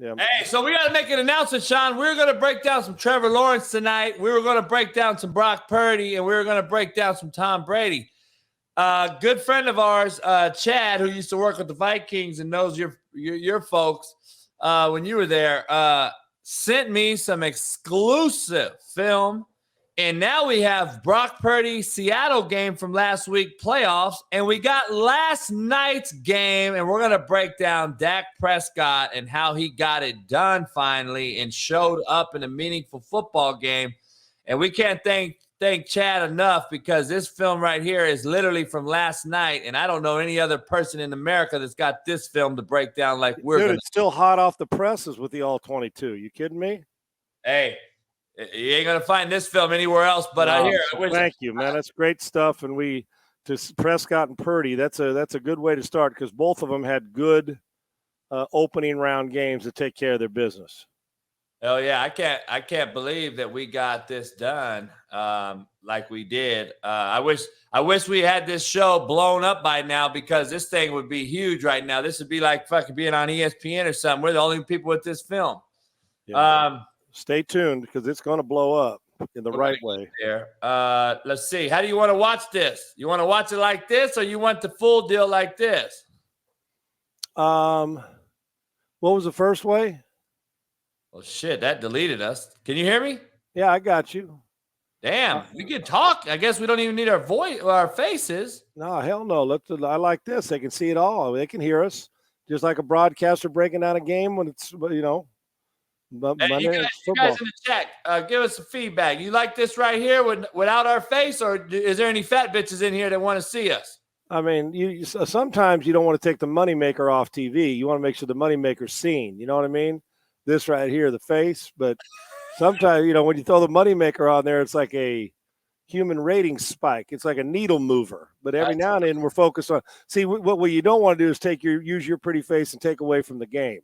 Yeah. Hey, so we got to make an announcement, Sean. We're going to break down some Trevor Lawrence tonight. We were going to break down some Brock Purdy, and we were going to break down some Tom Brady. Good friend of ours, Chad, who used to work with the Vikings and knows your folks when you were there, sent me some exclusive film. And now we have Brock Purdy, Seattle game from last week, playoffs. And we got last night's game, and we're going to break down Dak Prescott and how he got it done finally and showed up in a meaningful football game. And we can't thank Chad enough because this film right here is literally from last night. And I don't know any other person in America that's got this film to break down like we're going to. It's still hot off the presses with the All-22. You kidding me? Hey. You ain't gonna find this film anywhere else, but I wish. Thank you, man. That's great stuff. And to Prescott and Purdy, that's a good way to start because both of them had good opening round games to take care of their business. Oh yeah, I can't believe that we got this done like we did. I wish we had this show blown up by now because this thing would be huge right now. This would be like fucking being on ESPN or something. We're the only people with this film. Yeah. Stay tuned because it's going to blow up in the right way. There. Let's see. How do you want to watch this? You want to watch it like this or you want the full deal like this? What was the first way? Well, shit, that deleted us. Can you hear me? Yeah, I got you. Damn, we can talk. I guess we don't even need our voice or our faces. No, hell no. I like this. They can see it all. They can hear us. Just like a broadcaster breaking down a game when it's, Hey, you guys in the chat, give us some feedback. You like this right here without our face, or is there any fat bitches in here that want to see us? I mean, sometimes you don't want to take the moneymaker off TV. You want to make sure the moneymaker's seen. You know what I mean? This right here, the face. But sometimes, when you throw the moneymaker on there, it's like a human rating spike. It's like a needle mover. But every now and then we're focused on. See, what you don't want to do is use your pretty face and take away from the game.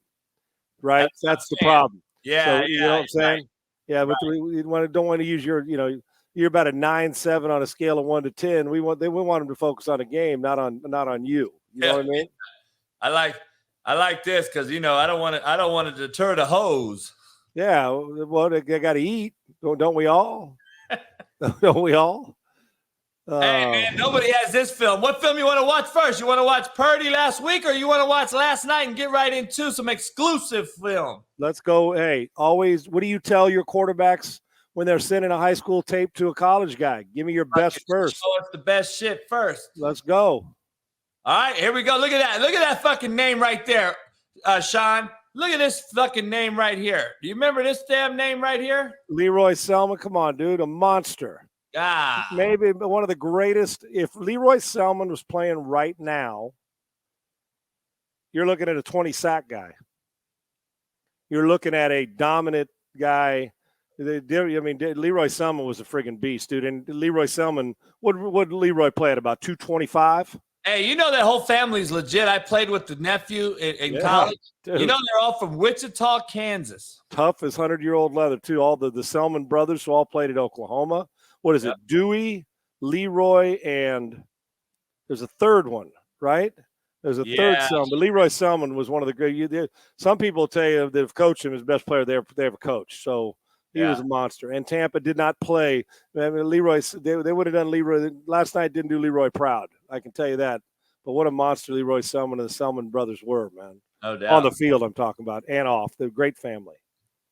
Right? That's the problem. Yeah, so, you know what I'm saying? Right. Yeah, but we don't want to use your, you're about a 9-7 on a scale of 1 to 10. We want them to focus on the game, not on you. You know what I mean? I like this because I don't want to deter the hoes. Yeah, well, they got to eat, don't we all? Don't we all? Hey, man, nobody has this film. What film you want to watch first? You want to watch Purdy last week or you want to watch last night and get right into some exclusive film? Let's go. Hey, always, what do you tell your quarterbacks when they're sending a high school tape to a college guy? Give me your best first. Show us the best shit first. Let's go. All right, here we go. Look at that. Look at that fucking name right there, Sean. Look at this fucking name right here. Do you remember this damn name right here? Leroy Selman. Come on, dude. A monster. Maybe one of the greatest. If Leroy Selman was playing right now, you're looking at a 20-sack guy. You're looking at a dominant guy. I mean, Leroy Selman was a friggin' beast, dude. And Leroy Selman, what Leroy play at about 225? Hey, that whole family's legit. I played with the nephew in college. Dude. They're all from Wichita, Kansas. Tough as 100-year-old leather, too. All the Selman brothers who all played at Oklahoma. What is it? Dewey, Leroy, and there's a third one, right? There's a third Selman. But Leroy Selman was one of the great. Some people tell you that have coached him as best player they ever coached. So he was a monster. And Tampa did not play. I mean, Leroy, they would have done Leroy. Last night didn't do Leroy proud. I can tell you that. But what a monster Leroy Selman and the Selman brothers were, man. No doubt. On the field, I'm talking about, and off. They're a great family.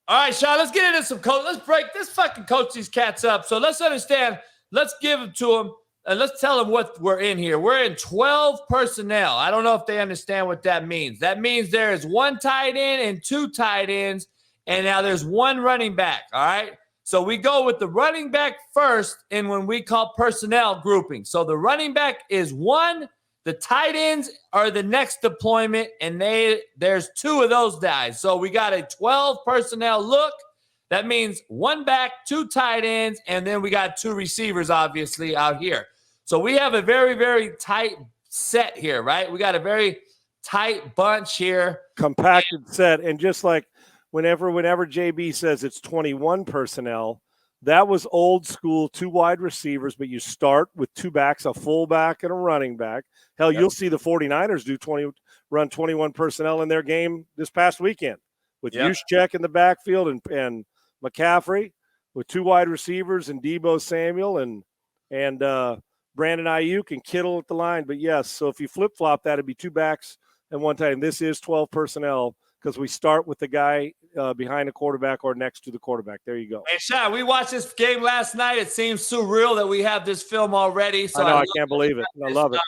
All right, Sean, let's get into some coach. Let's break this fucking coach these cats up. So let's understand. Let's give them to them, and let's tell them what we're in here. We're in 12 personnel. I don't know if they understand what that means. That means there is 1 tight end and 2 tight ends, and now there's 1 running back, all right? So we go with the running back first in when we call personnel grouping. So the running back is 1. The tight ends are the next deployment, and there's 2 of those guys. So we got a 12 personnel look. That means 1 back, 2 tight ends, and then we got 2 receivers, obviously, out here. So we have a very, very tight set here, right? We got a very tight bunch here. Compacted set. And just like whenever JB says it's 21 personnel, that was old school, 2 wide receivers, but you start with 2 backs, a fullback and a running back. Hell, you'll see the 49ers run 21 personnel in their game this past weekend. with Juszczyk in the backfield and McCaffrey, with 2 wide receivers and Deebo Samuel and Brandon Ayuk and Kittle at the line. But yes, so if you flip-flop that, it'd be 2 backs and 1 tight end. This is 12 personnel because we start with the guy behind the quarterback or next to the quarterback. There you go. Hey, Sean, we watched this game last night. It seems surreal that we have this film already. So I know, I can't believe it. I love it.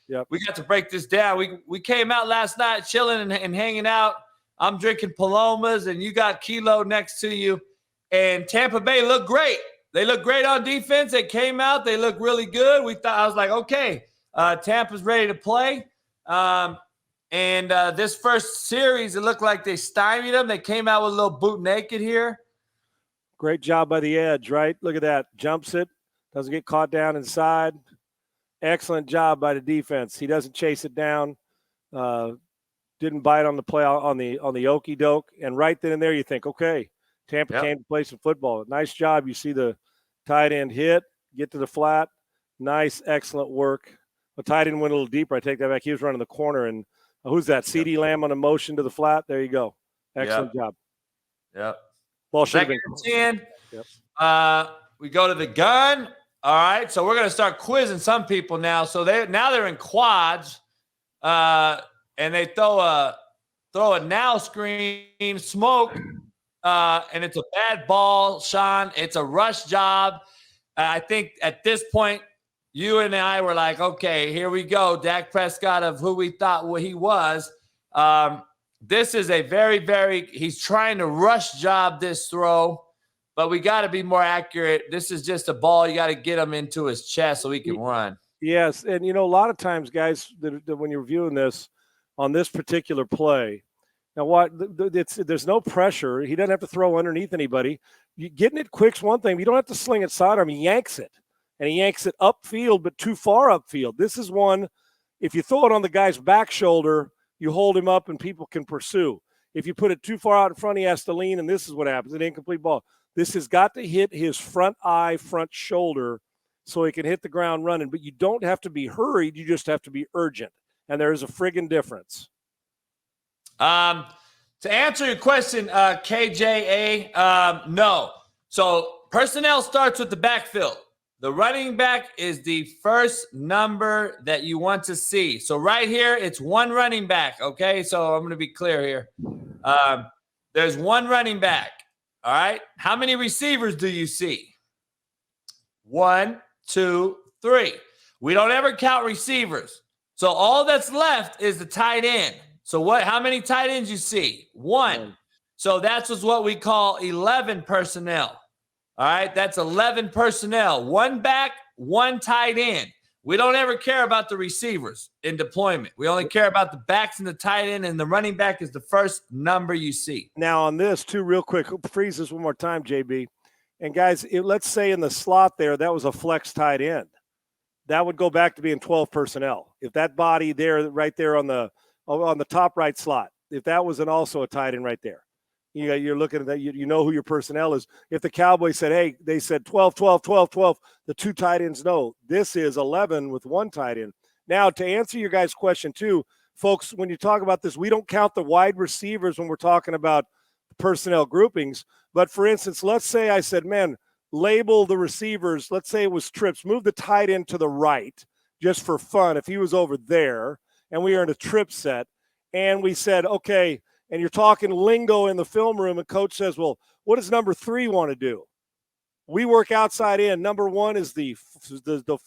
Yep. We got to break this down. We came out last night chilling and hanging out. I'm drinking Palomas, and you got Kilo next to you. And Tampa Bay looked great. They looked great on defense. They came out. They looked really good. I was like, okay, Tampa's ready to play. And this first series, it looked like they stymied them. They came out with a little boot naked here. Great job by the edge, right? Look at that. Jumps it. Doesn't get caught down inside. Excellent job by the defense. He doesn't chase it down. Didn't bite on the play on the okey doke. And right then and there, you think, okay, Tampa came to play some football. Nice job. You see the tight end hit, get to the flat. Nice, excellent work. The tight end went a little deeper. I take that back. He was running the corner. And who's that? CD Lamb on a motion to the flat. There you go. Excellent job. Yep. Ball should have been 10. Yep. We go to the gun. All right. So we're going to start quizzing some people now. So they're in quads. And they throw a now screen, smoke. And it's a bad ball, Sean. It's a rush job. I think at this point, you and I were like, okay, here we go. Dak Prescott of who we thought he was. This is a very, very – he's trying to rush job this throw, but we got to be more accurate. This is just a ball. You got to get him into his chest so he can run. Yes, and, a lot of times, guys, that when you're viewing this on this particular play – now, there's no pressure. He doesn't have to throw underneath anybody. Getting it quick's one thing. You don't have to sling it sidearm. He yanks it, and he yanks it upfield, but too far upfield. This is one, if you throw it on the guy's back shoulder, you hold him up and people can pursue. If you put it too far out in front, he has to lean, and this is what happens, an incomplete ball. This has got to hit his front eye, front shoulder, so he can hit the ground running. But you don't have to be hurried. You just have to be urgent, and there is a friggin' difference. To answer your question, KJA, no. So personnel starts with the backfield. The running back is the first number that you want to see. So right here, it's 1 running back. Okay, so I'm going to be clear here. There's 1 running back. All right. How many receivers do you see? 1, 2, 3. We don't ever count receivers. So all that's left is the tight end. So how many tight ends you see? 1. So that's what we call 11 personnel. All right, that's 11 personnel. 1 back, 1 tight end. We don't ever care about the receivers in deployment. We only care about the backs and the tight end, and the running back is the first number you see. Now on this, too, real quick, freeze this one more time, JB. And guys, let's say in the slot there, that was a flex tight end. That would go back to being 12 personnel. If that body there, right there on the top right slot, if that was also a tight end right there, you're looking at that, you know who your personnel is. If the Cowboys said, hey, they said 12, 12, 12, 12, the 2 tight ends, no, this is 11 with 1 tight end. Now, to answer your guys' question too, folks, when you talk about this, we don't count the wide receivers when we're talking about personnel groupings. But for instance, let's say I said, man, label the receivers. Let's say it was trips. Move the tight end to the right just for fun. If he was over there, and we are in a trip set, and we said, okay, and you're talking lingo in the film room, and coach says, well, what does number 3 want to do? We work outside in. Number 1 is the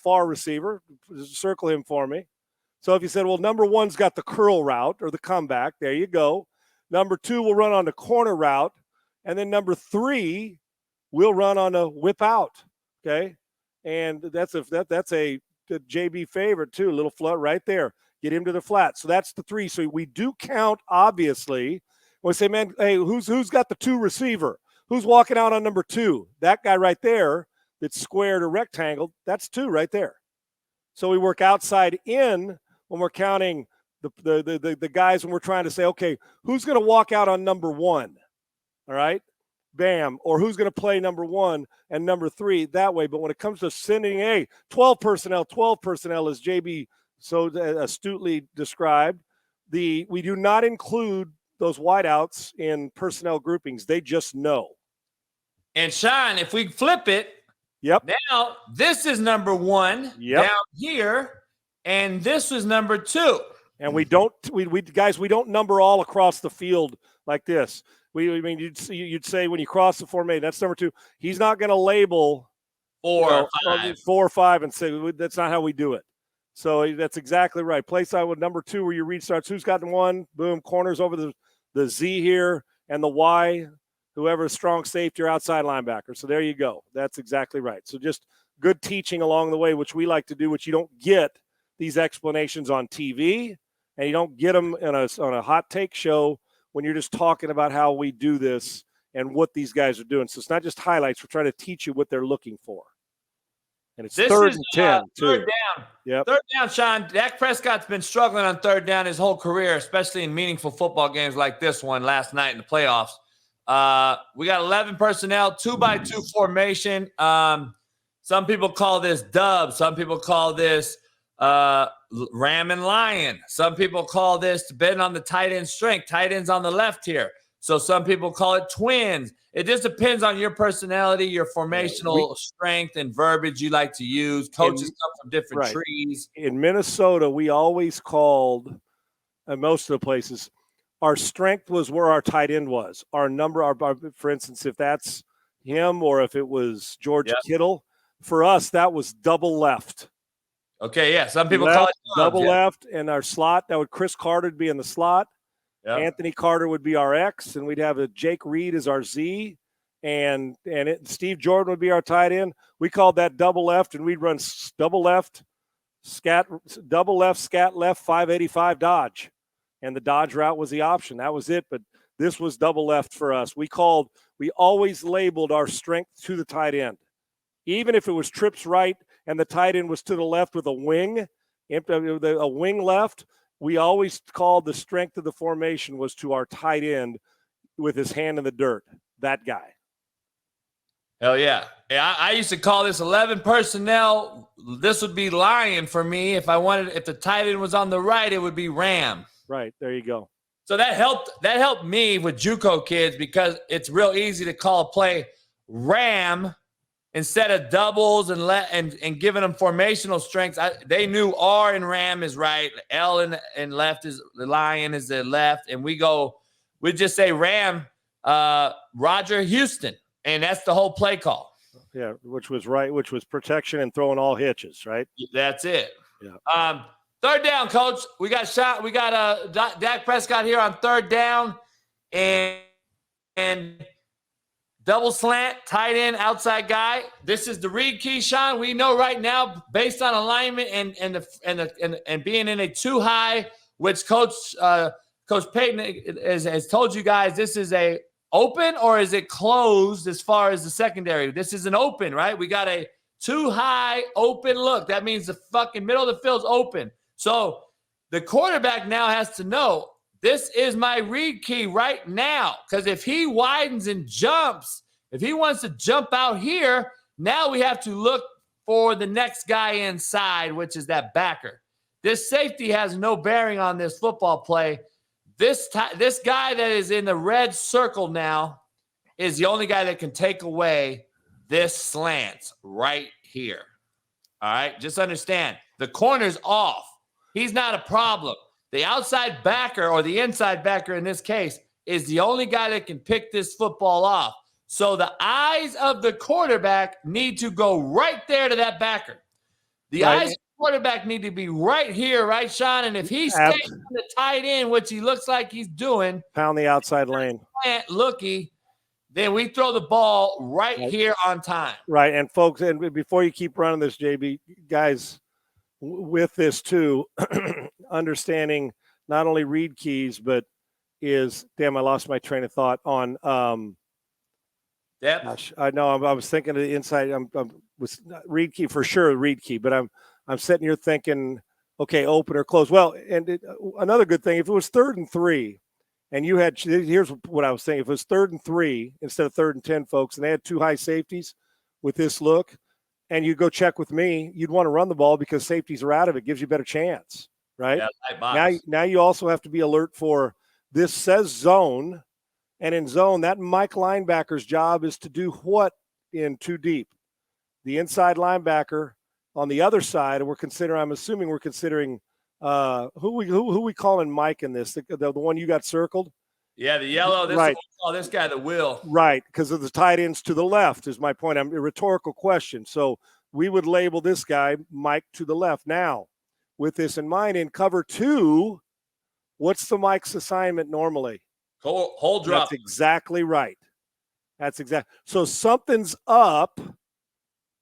far receiver. Circle him for me. So if you said, well, number 1's got the curl route or the comeback, there you go. Number 2 will run on the corner route, and then number 3 will run on a whip out, okay? And that's a JB favorite too, a little flat right there. Get him to the flat. So that's the 3. So we do count, obviously. We say, man, hey, who's got the 2 receiver? Who's walking out on number 2? That guy right there that's squared or rectangle, that's 2 right there. So we work outside in when we're counting the guys, when we're trying to say, okay, who's going to walk out on number 1? All right? Bam. Or who's going to play number 1 and number 3 that way. But when it comes to sending 12 personnel as JB so astutely described, we do not include those wideouts in personnel groupings. They just know. And Sean, if we flip it, yep. Now this is number 1 down here, and this was number 2. And we don't, guys, we don't number all across the field like this. I mean, you'd say when you cross the formation, that's number 2. He's not going to label 4 or 5 and say that's not how we do it. So that's exactly right. Play side with number 2 where your read starts. Who's got 1? Boom, corners over the Z here, and the Y, whoever's strong safety or outside linebacker. So there you go. That's exactly right. So just good teaching along the way, which we like to do, which you don't get these explanations on TV, and you don't get them on a hot take show when you're just talking about how we do this and what these guys are doing. So it's not just highlights. We're trying to teach you what they're looking for. And it's third and 10, too. Third down. Yep. Third down, Sean. Dak Prescott's been struggling on third down his whole career, especially in meaningful football games like this one last night in the playoffs. We got 11 personnel, 2x2 formation. Some people call this dub. Some people call this ram and lion. Some people call this depending on the tight end strength. Tight end's on the left here. So some people call it twins. It just depends on your personality, your formational strength, and verbiage you like to use. Coaches come from different trees. In Minnesota, we always called, in most of the places, our strength was where our tight end was. Our number, for instance, if that's him or if it was George Kittle, for us, that was double left. Okay, yeah. Some people call it double left, and our slot, Chris Carter would be in the slot. Yep. Anthony Carter would be our X, and we'd have Jake Reed as our Z, and Steve Jordan would be our tight end. We called that double left, and we'd run double left, scat left, 585 dodge, and the dodge route was the option. That was it, but this was double left for us. We always labeled our strength to the tight end, even if it was trips right and the tight end was to the left with a wing left. We always called the strength of the formation was to our tight end with his hand in the dirt, that guy. Hell yeah. I used to call this 11 personnel. This would be lion for me. If the tight end was on the right, it would be ram. Right. There you go. So that helped me with JUCO kids because it's real easy to call a play ram instead of doubles and giving them formational strengths. They knew R and ram is right, L and left is the lion is the left, and we just say ram, Roger Houston, and that's the whole play call. Yeah, which was right, which was protection and throwing all hitches, right? That's it. Yeah. Third down, coach. We got Dak Prescott here on third down, and double slant, tight end, outside guy. This is the read key, Sean. We know right now, based on alignment and being in a too high, which Coach Payton has told you guys, this is a open or is it closed as far as the secondary? This is an open, right? We got a too high open look. That means the fucking middle of the field's open. So the quarterback now has to know, this is my read key right now, because if he widens and jumps, if he wants to jump out here, now we have to look for the next guy inside, which is that backer. This safety has no bearing on this football play. This guy that is in the red circle now is the only guy that can take away this slant right here. All right, just understand, the corner's off. He's not a problem. The outside backer, or the inside backer in this case, is the only guy that can pick this football off. So the eyes of the quarterback need to go right there to that backer. The eyes of the quarterback need to be right here, right, Sean? And if he stays on the tight end, which he looks like he's doing, pound the outside lane, looky, then we throw the ball right here on time. Right, and folks, and before you keep running this, JB, guys, with this too, understanding not only read keys, but I lost my train of thought on gosh, I know I was thinking of the inside. Was read key for sure, read key, but I'm sitting here thinking, okay, open or close. Well, and another good thing, if it was 3rd and 3, and you had, here's what I was thinking, if it was 3rd and 3 instead of 3rd and 10, folks, and they had 2 high safeties with this look, and you go check with me, you'd want to run the ball because safeties are out of it, gives you a better chance, right? Yeah, now you also have to be alert for This says zone, and in zone, that Mike linebacker's job is to do what in two deep? The inside linebacker on the other side, and I'm assuming we're considering who we calling Mike in this? The one you got circled? Yeah, the yellow. This right. Is what we call this guy the Will. Right, because of the tight ends to the left is my point. I'm a rhetorical question. So we would label this guy Mike to the left. Now, with this in mind, in cover 2, what's the Mike's assignment normally? Hold drop. That's exactly right. So something's up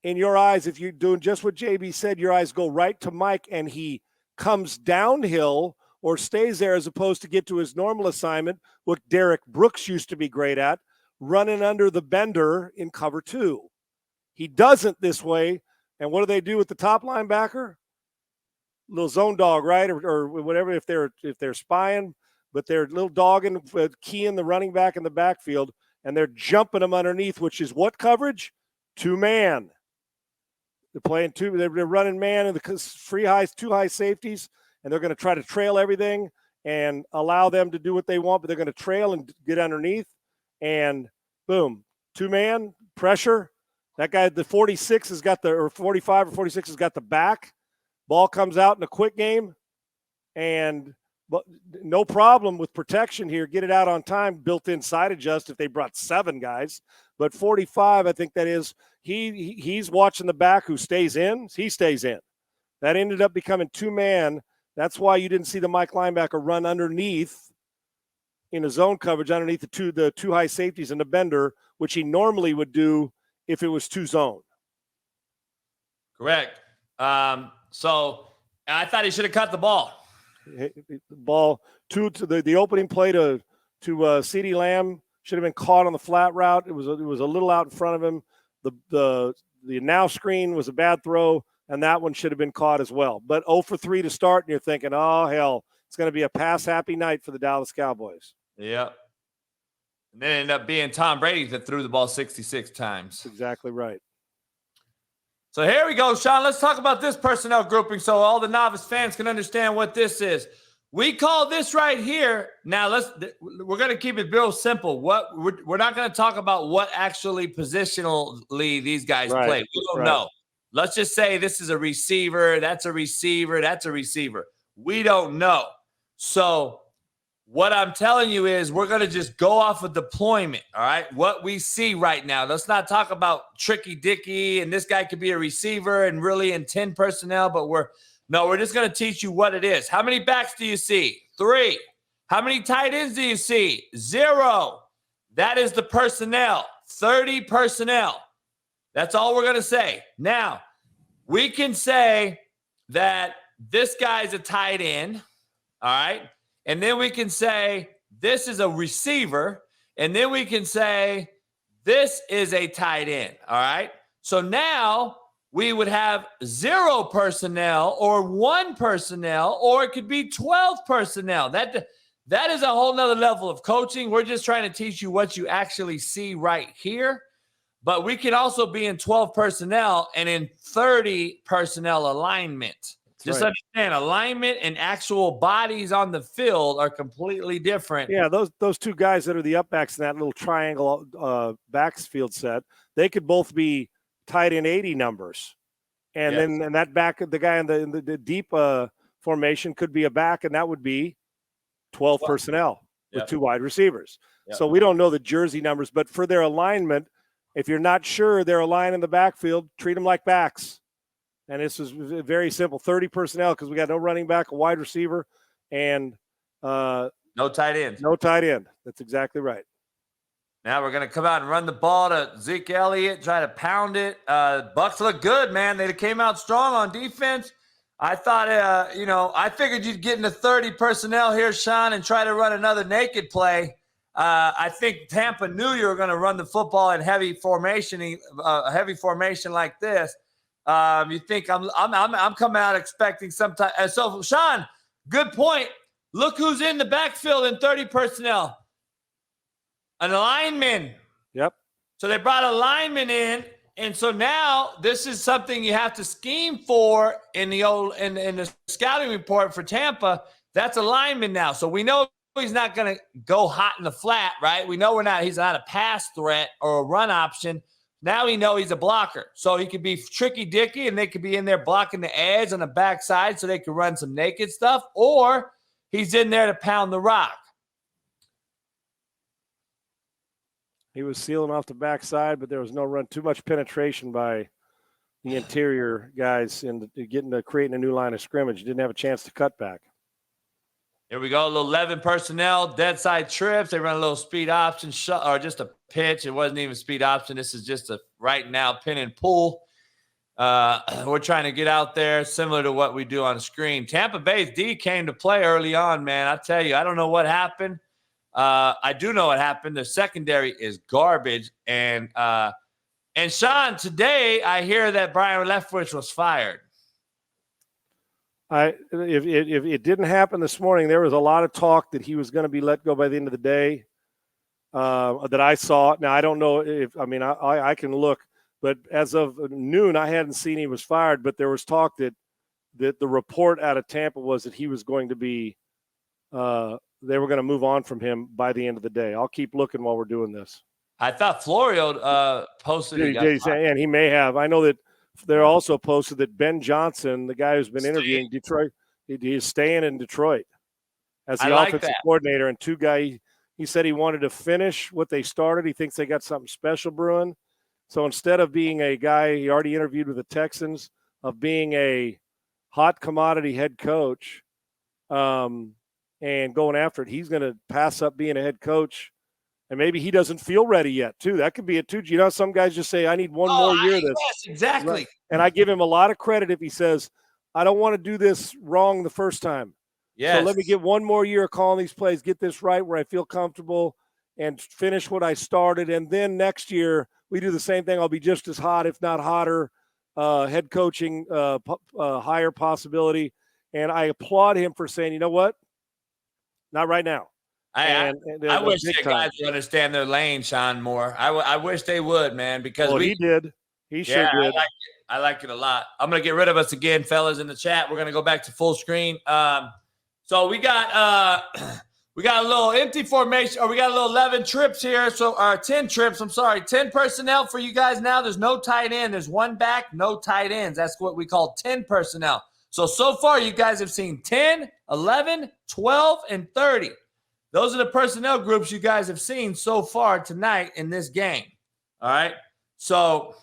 in your eyes. If you're doing just what JB said, your eyes go right to Mike, and he comes downhill or stays there as opposed to get to his normal assignment, what Derek Brooks used to be great at, running under the bender in cover 2. He doesn't this way. And what do they do with the top linebacker? Little zone dog, right? Or whatever, if they're spying, but they're little dogging, keying the running back in the backfield, and they're jumping them underneath, which is what coverage? 2-man. They're playing they're running man in the free highs, 2 high safeties, and they're going to try to trail everything and allow them to do what they want, but they're going to trail and get underneath, and boom, 2-man pressure. That guy, the 46 has got or 45 or 46 has got the back. Ball comes out in a quick game, and no problem with protection here. Get it out on time, built-in side adjust if they brought 7 guys. But 45, I think that is, he's watching the back who stays in. He stays in. That ended up becoming 2-man. That's why you didn't see the Mike linebacker run underneath in a zone coverage underneath the two high safeties in the bender, which he normally would do if it was 2 zone. Correct. So I thought he should have cut the ball. The ball to the opening play to CeeDee Lamb should have been caught on the flat route. It was a little out in front of him. The now screen was a bad throw, and that one should have been caught as well. But 0 for 3 to start, and you're thinking, oh hell, it's going to be a pass happy night for the Dallas Cowboys. Yep. And then it ended up being Tom Brady that threw the ball 66 times. That's exactly right. So here we go, Sean. Let's talk about this personnel grouping so all the novice fans can understand what this is. We call this right here. Now we're going to keep it real simple. We're not going to talk about what actually positionally these guys play. We don't know. Let's just say this is a receiver, that's a receiver, that's a receiver. We don't know. So what I'm telling you is we're going to just go off of deployment, all right? What we see right now. Let's not talk about tricky dicky and this guy could be a receiver and really in 10 personnel, but we're just going to teach you what it is. How many backs do you see? 3. How many tight ends do you see? 0. That is the personnel. 30 personnel. That's all we're going to say. Now, we can say that this guy's a tight end, all right? And then we can say this is a receiver. And then we can say this is a tight end, all right? So now we would have 0 personnel or 1 personnel, or it could be 12 personnel. That is a whole nother level of coaching. We're just trying to teach you what you actually see right here. But we can also be in 12 personnel and in 30 personnel alignment. Just understand, alignment and actual bodies on the field are completely different. Yeah, those 2 guys that are the up backs in that little triangle backfield set, they could both be tight end 80 numbers. And then that back, the guy in the deep formation could be a back, and that would be 12 personnel with 2 wide receivers. So we don't know the jersey numbers, but for their alignment, if you're not sure they're aligned in the backfield, treat them like backs. And this is very simple, 30 personnel because we got no running back, a wide receiver, and no tight end. No tight end. That's exactly right. Now we're going to come out and run the ball to Zeke Elliott, try to pound it. Bucks look good, man. They came out strong on defense. I thought, I figured you'd get into 30 personnel here, Sean, and try to run another naked play. I think Tampa knew you were going to run the football in heavy formation like this. You think I'm coming out expecting some time. So, Sean, good point. Look who's in the backfield in 30 personnel. An lineman. Yep. So they brought a lineman in, and so now this is something you have to scheme for in the scouting report for Tampa. That's a lineman now. So we know he's not going to go hot in the flat, right? We know he's not a pass threat or a run option. Now we know he's a blocker. So he could be tricky dicky and they could be in there blocking the edge on the backside so they could run some naked stuff, or he's in there to pound the rock. He was sealing off the backside, but there was no run. Too much penetration by the interior guys in creating a new line of scrimmage. Didn't have a chance to cut back. Here we go. A little 11 personnel, dead side trips. They run a little speed option or just a pitch. It wasn't even speed option. This is just a right now pin and pull. We're trying to get out there similar to what we do on screen. Tampa Bay's D came to play early on, man. I tell you, I don't know what happened. I do know what happened. The secondary is garbage. And Sean, today I hear that Brian Leftwich was fired. If it didn't happen this morning, there was a lot of talk that he was going to be let go by the end of the day. That I saw. Now I don't know I can look, but as of noon, I hadn't seen he was fired. But there was talk that the report out of Tampa was that he was going to be. They were going to move on from him by the end of the day. I'll keep looking while we're doing this. I thought Florio posted it. And he may have. I know that they're also posted that Ben Johnson, the guy who's been interviewing Detroit, he is staying in Detroit as the offensive coordinator. And he said he wanted to finish what they started. He thinks they got something special brewing. So instead of being a guy he already interviewed with the Texans, of being a hot commodity head coach, and going after it, he's going to pass up being a head coach. And maybe he doesn't feel ready yet, too. That could be it, too. You know, some guys just say, I need one more year of this. Yes, exactly. Right. And I give him a lot of credit if he says, I don't want to do this wrong the first time. Yes. So let me get one more year of calling these plays, get this right where I feel comfortable and finish what I started. And then next year we do the same thing. I'll be just as hot, if not hotter, head coaching, higher possibility. And I applaud him for saying, you know what? Not right now. I wish the guys would understand their lane, Sean, more. I wish they would, man, because he did. He sure did. I like it a lot. I'm going to get rid of us again, fellas, in the chat. We're going to go back to full screen. So we got a little empty formation, or we got a little 11 trips here. So 10 trips. I'm sorry, 10 personnel for you guys now. There's no tight end. There's one back, no tight ends. That's what we call 10 personnel. So far, you guys have seen 10, 11, 12, and 30. Those are the personnel groups you guys have seen so far tonight in this game. All right. So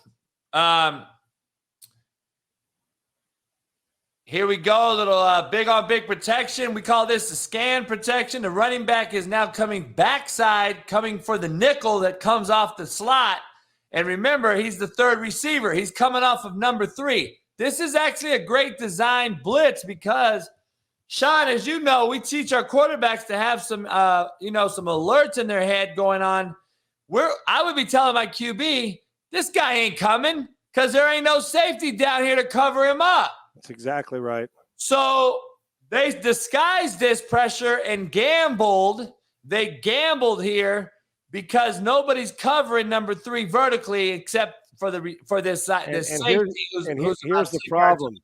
here we go. A little big on big protection. We call this the scan protection. The running back is now coming backside, coming for the nickel that comes off the slot. And remember, he's the third receiver. He's coming off of number 3. This is actually a great design blitz because, Sean, as you know, we teach our quarterbacks to have some, some alerts in their head going on. I would be telling my QB, this guy ain't coming because there ain't no safety down here to cover him up. That's exactly right. So they disguised this pressure and gambled. They gambled here because nobody's covering number 3 vertically except for this safety. Here's the problem.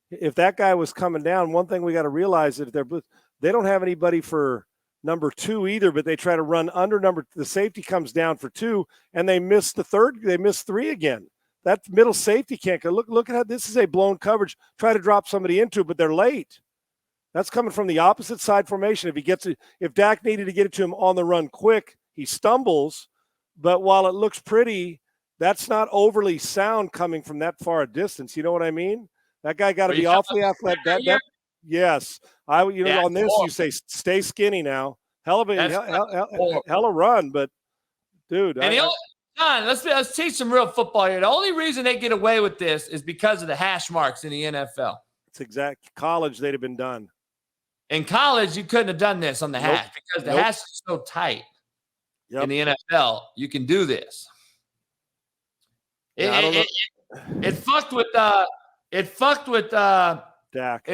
If that guy was coming down, one thing we got to realize is that they don't have anybody for number 2 either, but they try to run under the safety comes down for 2 and they miss the third. They miss 3 again. That middle safety can't go. Look at how this is a blown coverage. Try to drop somebody into it, but they're late. That's coming from the opposite side formation. If Dak needed to get it to him on the run quick, he stumbles. But while it looks pretty, that's not overly sound coming from that far a distance. You know what I mean? That guy got to be awfully athletic. Yes. On this, you say, stay skinny now. Hell of a run, but, dude. John, let's teach some real football here. The only reason they get away with this is because of the hash marks in the NFL. It's exact. College, they'd have been done. In college, you couldn't have done this on the hash because the hash is so tight. Yep. In the NFL, you can do this. It fucked with Dak. It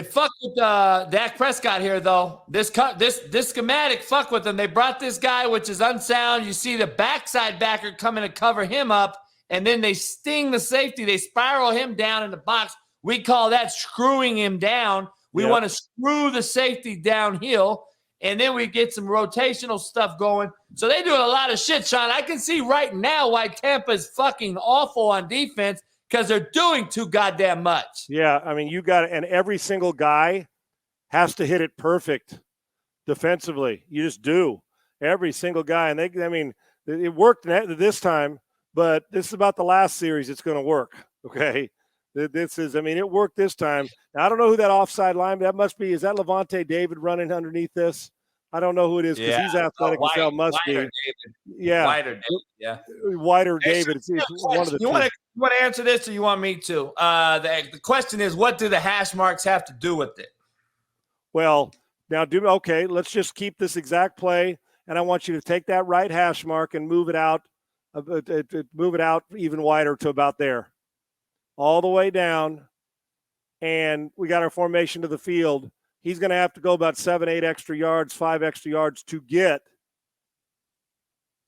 fucked with Dak Prescott here, though. This schematic fucked with them. They brought this guy, which is unsound. You see the backside backer coming to cover him up, and then they sting the safety. They spiral him down in the box. We call that screwing him down. We want to screw the safety downhill, and then we get some rotational stuff going. So they're doing a lot of shit, Sean. I can see right now why Tampa's fucking awful on defense because they're doing too goddamn much. Yeah, I mean, you got it, and every single guy has to hit it perfect defensively. You just do. Every single guy. And it worked this time, but this is about the last series it's going to work, okay? It worked this time. Now, I don't know who that offside line, is that Levante David running underneath this? I don't know who it is because he's athletic as hell, must be. David. Yeah. Wider David, yeah. Wider David. It's one of the you want to answer this or you want me to? The question is, what do the hash marks have to do with it? Well, now let's just keep this exact play, and I want you to take that right hash mark and move it out even wider to about there. All the way down, and we got our formation to the field. He's going to have to go about 7, 8 extra yards, 5 extra yards to get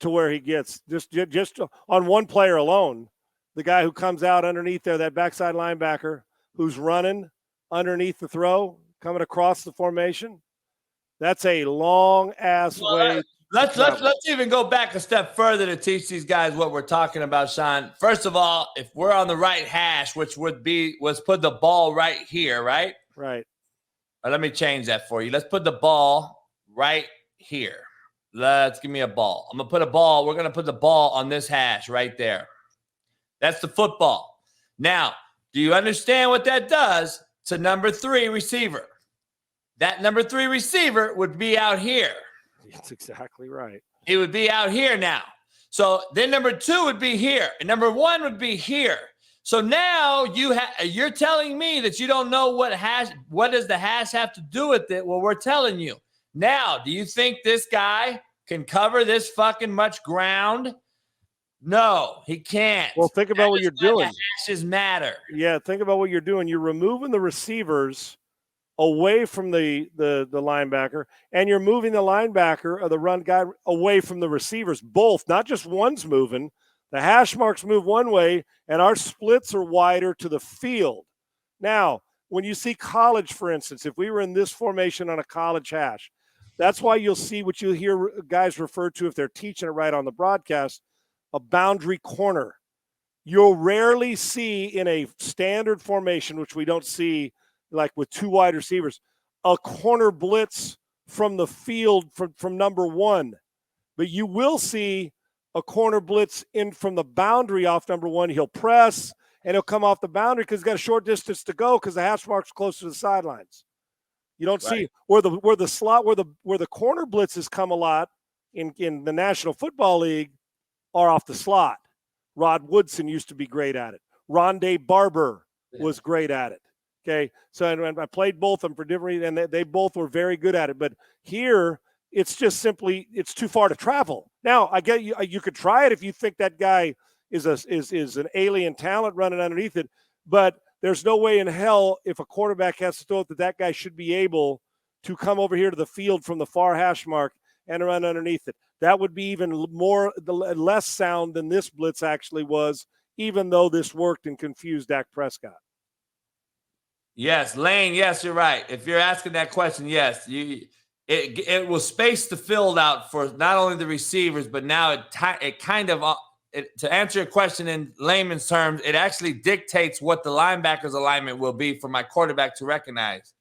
to where he gets. Just on one player alone, the guy who comes out underneath there, that backside linebacker who's running underneath the throw, coming across the formation, that's a long-ass way. Let's even go back a step further to teach these guys what we're talking about, Sean. First of all, if we're on the right hash, which was put the ball right here, right? Right. Let me change that for you. Let's put the ball right here. Give me a ball. We're going to put the ball on this hash right there. That's the football. Now, do you understand what that does to number 3 receiver? That number 3 receiver would be out here. That's exactly right. It would be out here now. So then number 2 would be here, and number 1 would be here. So now you're telling me that you don't know what does the hash have to do with it? Well, we're telling you. Now, do you think this guy can cover this fucking much ground? No, he can't. Well, think about what you're doing. Hashes matter. Yeah, think about what you're doing. You're removing the receivers away from the linebacker, and you're moving the linebacker or the run guy away from the receivers. Both, not just one's moving. The hash marks move one way, and our splits are wider to the field. Now, when you see college, for instance, if we were in this formation on a college hash, that's why you'll see what you hear guys refer to, if they're teaching it right on the broadcast, a boundary corner. You'll rarely see in a standard formation, which we don't see like with 2 wide receivers, a corner blitz from the field from number 1. But you will see a corner blitz in from the boundary off number 1. He'll press, and he'll come off the boundary because he's got a short distance to go because the hash mark's close to the sidelines. You don't see where the corner blitzes come a lot in the National Football League are off the slot. Rod Woodson used to be great at it. Rondé Barber was great at it. Okay, so and I played both of them for different reasons, and they both were very good at it. But here, it's just simply it's too far to travel. Now, I get you could try it if you think that guy is an alien talent running underneath it, but there's no way in hell if a quarterback has to throw it that guy should be able to come over here to the field from the far hash mark and run underneath it. That would be even less sound than this blitz actually was, even though this worked and confused Dak Prescott. Yes, Lane, yes, you're right. If you're asking that question, yes, it will space the field out for not only the receivers, but now it kind of to answer your question in layman's terms, it actually dictates what the linebacker's alignment will be for my quarterback to recognize.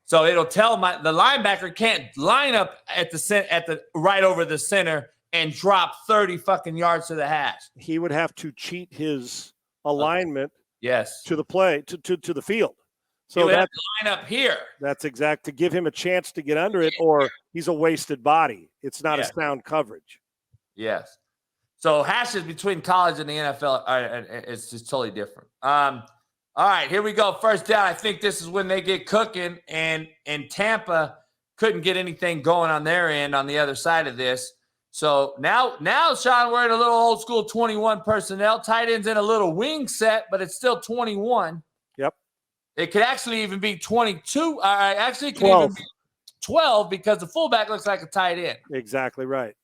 So it'll tell the linebacker can't line up at the right over the center and drop 30 fucking yards to the hash. He would have to cheat his alignment to the play to the field. So he would have to line up here. That's exact to give him a chance to get under it, or he's a wasted body. It's not a sound coverage. Yes. So hashes between college and the NFL, it's just totally different. All right, here we go. First down. I think this is when they get cooking, and Tampa couldn't get anything going on their end on the other side of this. So now, Sean, we're in a little old school 21 personnel. Tight ends in a little wing set, but it's still 21. Yep. It could actually even be 22. Actually, it could 12. even be 12 because the fullback looks like a tight end. Exactly right.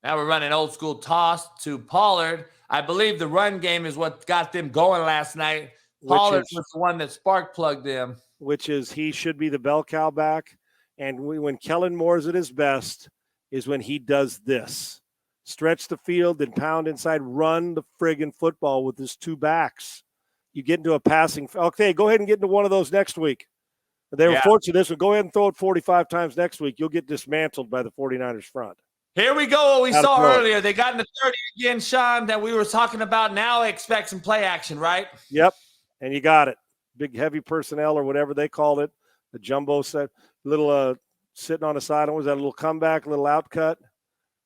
Now we're running old school toss to Pollard. I believe the run game is what got them going last night. Pollard was the one that spark plugged them. Which is he should be the bell cow back. And when Kellen Moore's at his best is when he does this. Stretch the field, then pound inside, run the friggin' football with his two backs. You get into a passing. Okay, go ahead and get into one of those next week. They were fortunate this one. Go ahead and throw it 45 times next week. You'll get dismantled by the 49ers front. Here we go. What we saw earlier. They got in the 30 again, Sean, that we were talking about. Now expect some play action, right? Yep. And you got it. Big, heavy personnel or whatever they called it. The jumbo set, little sitting on the side. Was that a little comeback, a little out cut?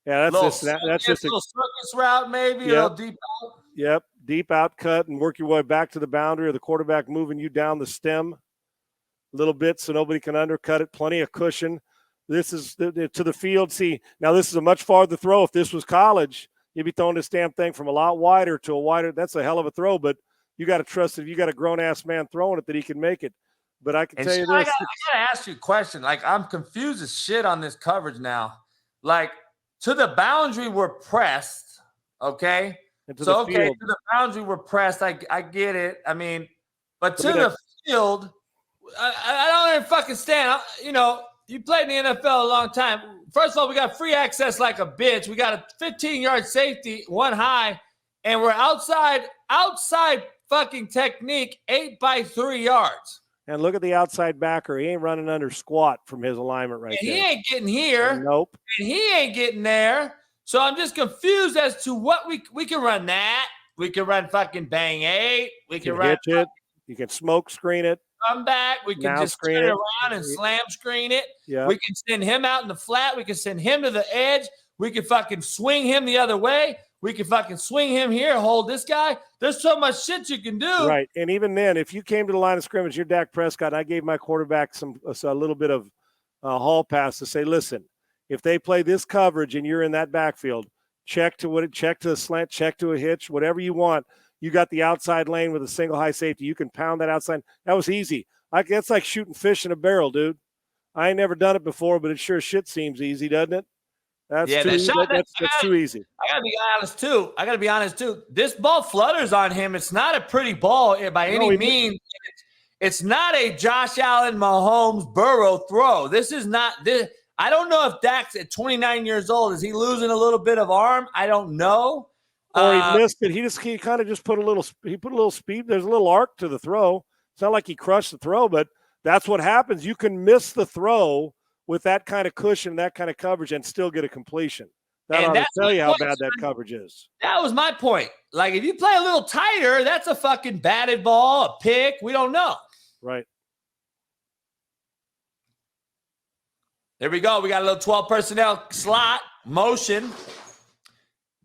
Yeah, that's just a little circus route, maybe, a little deep out. Yep, deep out cut and work your way back to the boundary, or the quarterback moving you down the stem a little bit so nobody can undercut it. Plenty of cushion. This is to the field. See, now this is a much farther throw. If this was college, you'd be throwing this damn thing from a lot wider to a wider. That's a hell of a throw, but you got to trust if you got a grown-ass man throwing it that he can make it. But I can tell you this. I got to ask you a question. Like, I'm confused as shit on this coverage now. Like, to the boundary, we're pressed, okay? To the boundary, we're pressed. I get it. I mean, but to the field, I don't even fucking stand. You played in the NFL a long time. First of all, we got free access like a bitch. We got a 15-yard safety, one high, and we're outside fucking technique, 8 by 3 yards. And look at the outside backer. He ain't running under squat from his alignment right there. He ain't getting here. Nope. And he ain't getting there. So I'm just confused as to what we can run that. We can run fucking bang 8. We can run hitch it. You can smoke screen it. Come back. We can just turn it around and slam screen it. Yeah. We can send him out in the flat. We can send him to the edge. We can fucking swing him the other way. We can fucking swing him here, hold this guy. There's so much shit you can do. Right. And even then, if you came to the line of scrimmage, you're Dak Prescott, I gave my quarterback a little bit of hall pass to say, listen, if they play this coverage and you're in that backfield, check to a slant, check to a hitch, whatever you want. You got the outside lane with a single high safety. You can pound that outside. That was easy. That's like shooting fish in a barrel, dude. I ain't never done it before, but it sure shit seems easy, doesn't it? That's too easy. I gotta be honest too. This ball flutters on him. It's not a pretty ball by any means. It's not a Josh Allen, Mahomes, Burrow throw. This is not this. I don't know if Dak's at 29 years old. Is he losing a little bit of arm? I don't know. Or he missed it. He kind of just put a little speed. There's a little arc to the throw. It's not like he crushed the throw, but that's what happens. You can miss the throw with that kind of cushion, that kind of coverage, and still get a completion. That ought to tell you how bad that coverage is. That was my point. Like, if you play a little tighter, that's a fucking batted ball, a pick. We don't know. Right. There we go. We got a little 12 personnel slot motion.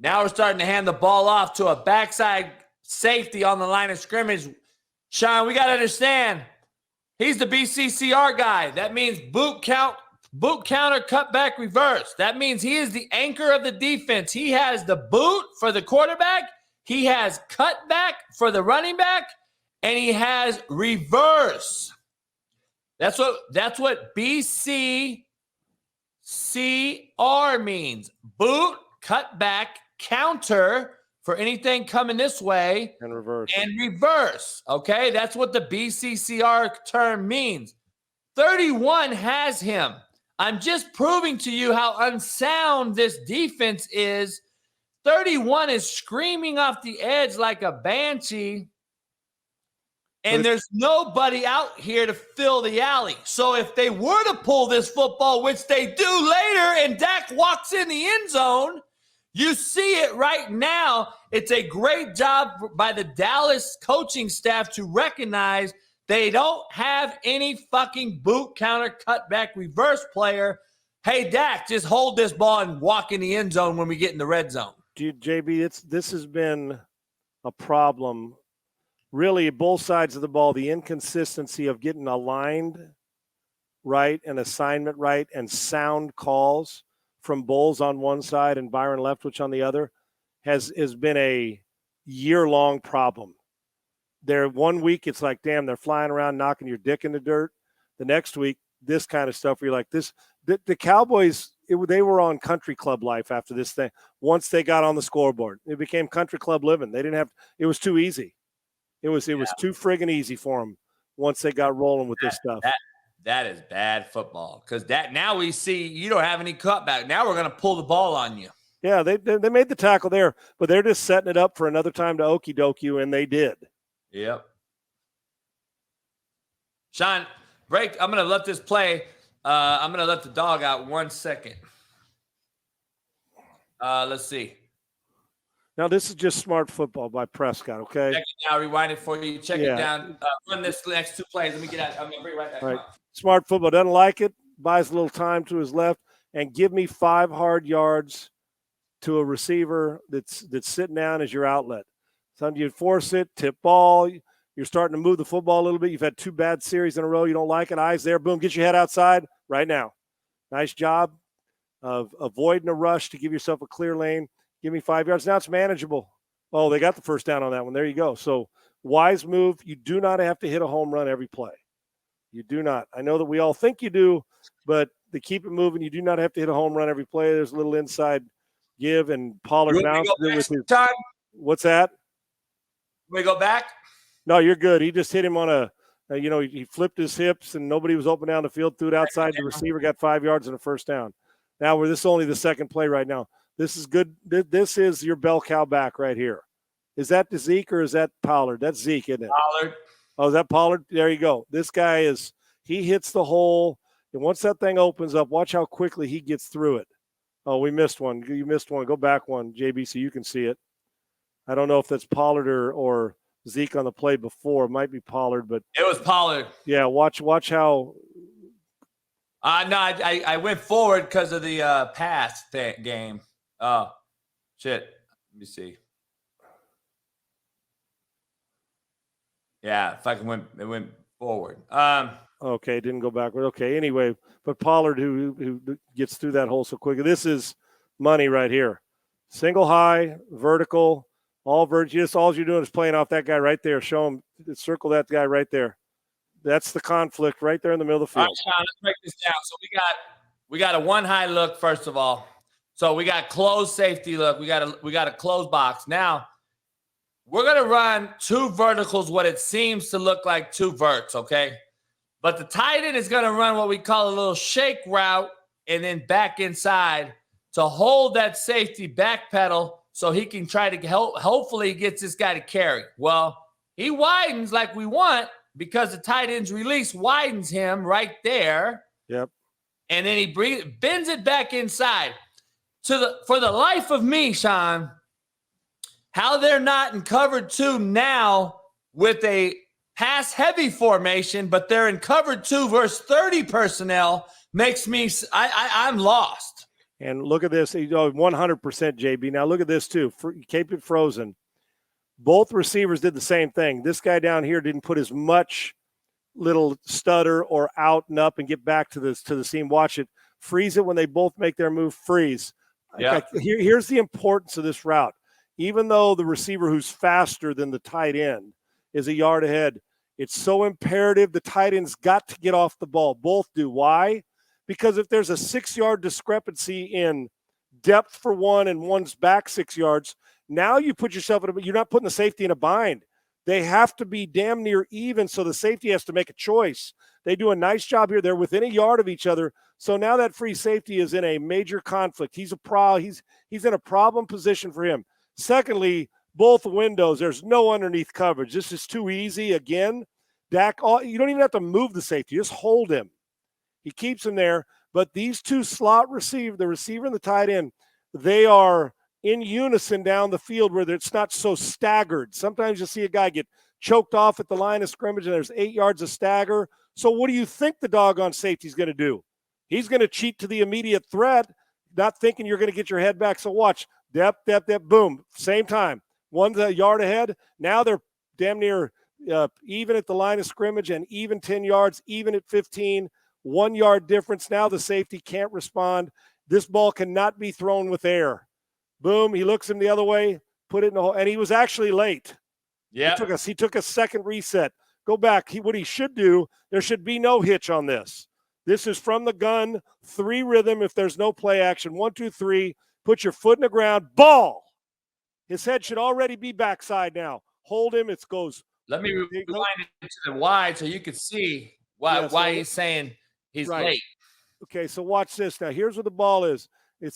Now we're starting to hand the ball off to a backside safety on the line of scrimmage. Sean, we got to understand, he's the BCCR guy. That means boot counter, cutback, reverse. That means he is the anchor of the defense. He has the boot for the quarterback. He has cutback for the running back, and he has reverse. That's what BCCR means. Boot, cutback, counter for anything coming this way, and reverse. Okay, that's what the BCCR term means. 31 has him. I'm just proving to you how unsound this defense is. 31 is screaming off the edge like a banshee, and there's nobody out here to fill the alley. So if they were to pull this football, which they do later, and Dak walks in the end zone, you see it right now. It's a great job by the Dallas coaching staff to recognize they don't have any fucking boot, counter, cutback, reverse player. Hey, Dak, just hold this ball and walk in the end zone when we get in the red zone. JB, this has been a problem, really, both sides of the ball, the inconsistency of getting aligned right and assignment right and sound calls from Bowles on one side and Byron Leftwich on the other has been a year-long problem. There, 1 week, it's like, damn, they're flying around knocking your dick in the dirt. The next week, this kind of stuff where you're like, this. The Cowboys, they were on country club life after this thing. Once they got on the scoreboard, it became country club living. They didn't have. It was too easy. It was too friggin' easy for them once they got rolling with this stuff. That is bad football because now we see you don't have any cutback. Now we're going to pull the ball on you. Yeah, they made the tackle there, but they're just setting it up for another time to okie doke you, and they did. Yep. Sean, break. I'm going to let this play. I'm going to let the dog out 1 second. Let's see. Now, this is just smart football by Prescott, okay? Check it now. Rewind it for you. Check it down. Run this next 2 plays. Let me get out. I'm going to bring it right back. Right. Smart football. Doesn't like it. Buys a little time to his left. And give me 5 hard yards to a receiver that's sitting down as your outlet. Sometimes you force it, tip ball. You're starting to move the football a little bit. You've had 2 bad series in a row. You don't like it. Eyes there. Boom. Get your head outside right now. Nice job of avoiding a rush to give yourself a clear lane. Give me 5 yards. Now it's manageable. Oh, they got the first down on that one. There you go. So wise move. You do not have to hit a home run every play. You do not. I know that we all think you do, but to keep it moving, you do not have to hit a home run every play. There's a little inside give, and Pollard bounced it with his time. What's that? We go back? No, you're good. He just hit him on he flipped his hips, and nobody was open down the field, threw it outside. The receiver got 5 yards and a first down. Now, this is only the second play right now. This is good. This is your bell cow back right here. Is that the Zeke or is that Pollard? That's Zeke, isn't it? Pollard. Oh, is that Pollard? There you go. This guy he hits the hole, and once that thing opens up, watch how quickly he gets through it. Oh, we missed one. You missed one. Go back one, JB, so you can see it. I don't know if that's Pollard or Zeke on the play before. It might be Pollard, but it was Pollard. Yeah, watch how. No, I went forward because of the pass game. Oh, shit. Let me see. Yeah, if I can it went forward. Okay, didn't go backward. Okay, anyway, but Pollard who gets through that hole so quickly. This is money right here. Single high, vertical, all vertical. All you're doing is playing off that guy right there. Show him, circle that guy right there. That's the conflict right there in the middle of the field. All right, Sean, let's break this down. So we got a 1 high look first of all. So we got closed safety look. We got a closed box. Now we're gonna run 2 verticals, what it seems to look like 2 verts, okay? But the tight end is gonna run what we call a little shake route and then back inside to hold that safety back pedal so he can try to hopefully gets this guy to carry. Well, he widens like we want because the tight end's release widens him right there. Yep. And then he bends it back inside. For the life of me, Sean, how they're not in cover 2 now with a pass-heavy formation, but they're in cover 2 versus 30 personnel makes me I'm lost. And look at this, 100% JB. Now look at this too. Keep it frozen. Both receivers did the same thing. This guy down here didn't put as much little stutter or out and up and get back to the seam. Watch it. Freeze it when they both make their move. Freeze. Yeah. Here's the importance of this route. Even though the receiver who's faster than the tight end is a yard ahead, it's so imperative the tight end's got to get off the ball. Both do. Why? Because if there's a 6-yard discrepancy in depth for one and one's back 6 yards, now you put yourself you're not putting the safety in a bind. They have to be damn near even, so the safety has to make a choice. They do a nice job here. They're within a yard of each other. So now that free safety is in a major conflict. He's in a problem position for him. Secondly, both windows, there's no underneath coverage. This is too easy. Again, Dak, you don't even have to move the safety. Just hold him. He keeps him there. But these 2 slot receiver, the receiver and the tight end, they are in unison down the field where it's not so staggered. Sometimes you'll see a guy get choked off at the line of scrimmage and there's 8 yards of stagger. So what do you think the doggone safety is going to do? He's going to cheat to the immediate threat, not thinking you're going to get your head back. So watch, depth, boom, same time. One's a yard ahead. Now they're damn near even at the line of scrimmage and even 10 yards, even at 15, 1 yard difference. Now the safety can't respond. This ball cannot be thrown with air. Boom, he looks him the other way, put it in the hole, and he was actually late. Yeah. He took a second reset. Go back. What he should do, there should be no hitch on this. This is from the gun, 3 rhythm if there's no play action. 1, 2, 3. Put your foot in the ground. Ball. His head should already be backside now. Hold him. It goes. Let me rewind it to the wide so you can see. why he's saying he's late. Okay, so watch this. Now, here's where the ball is.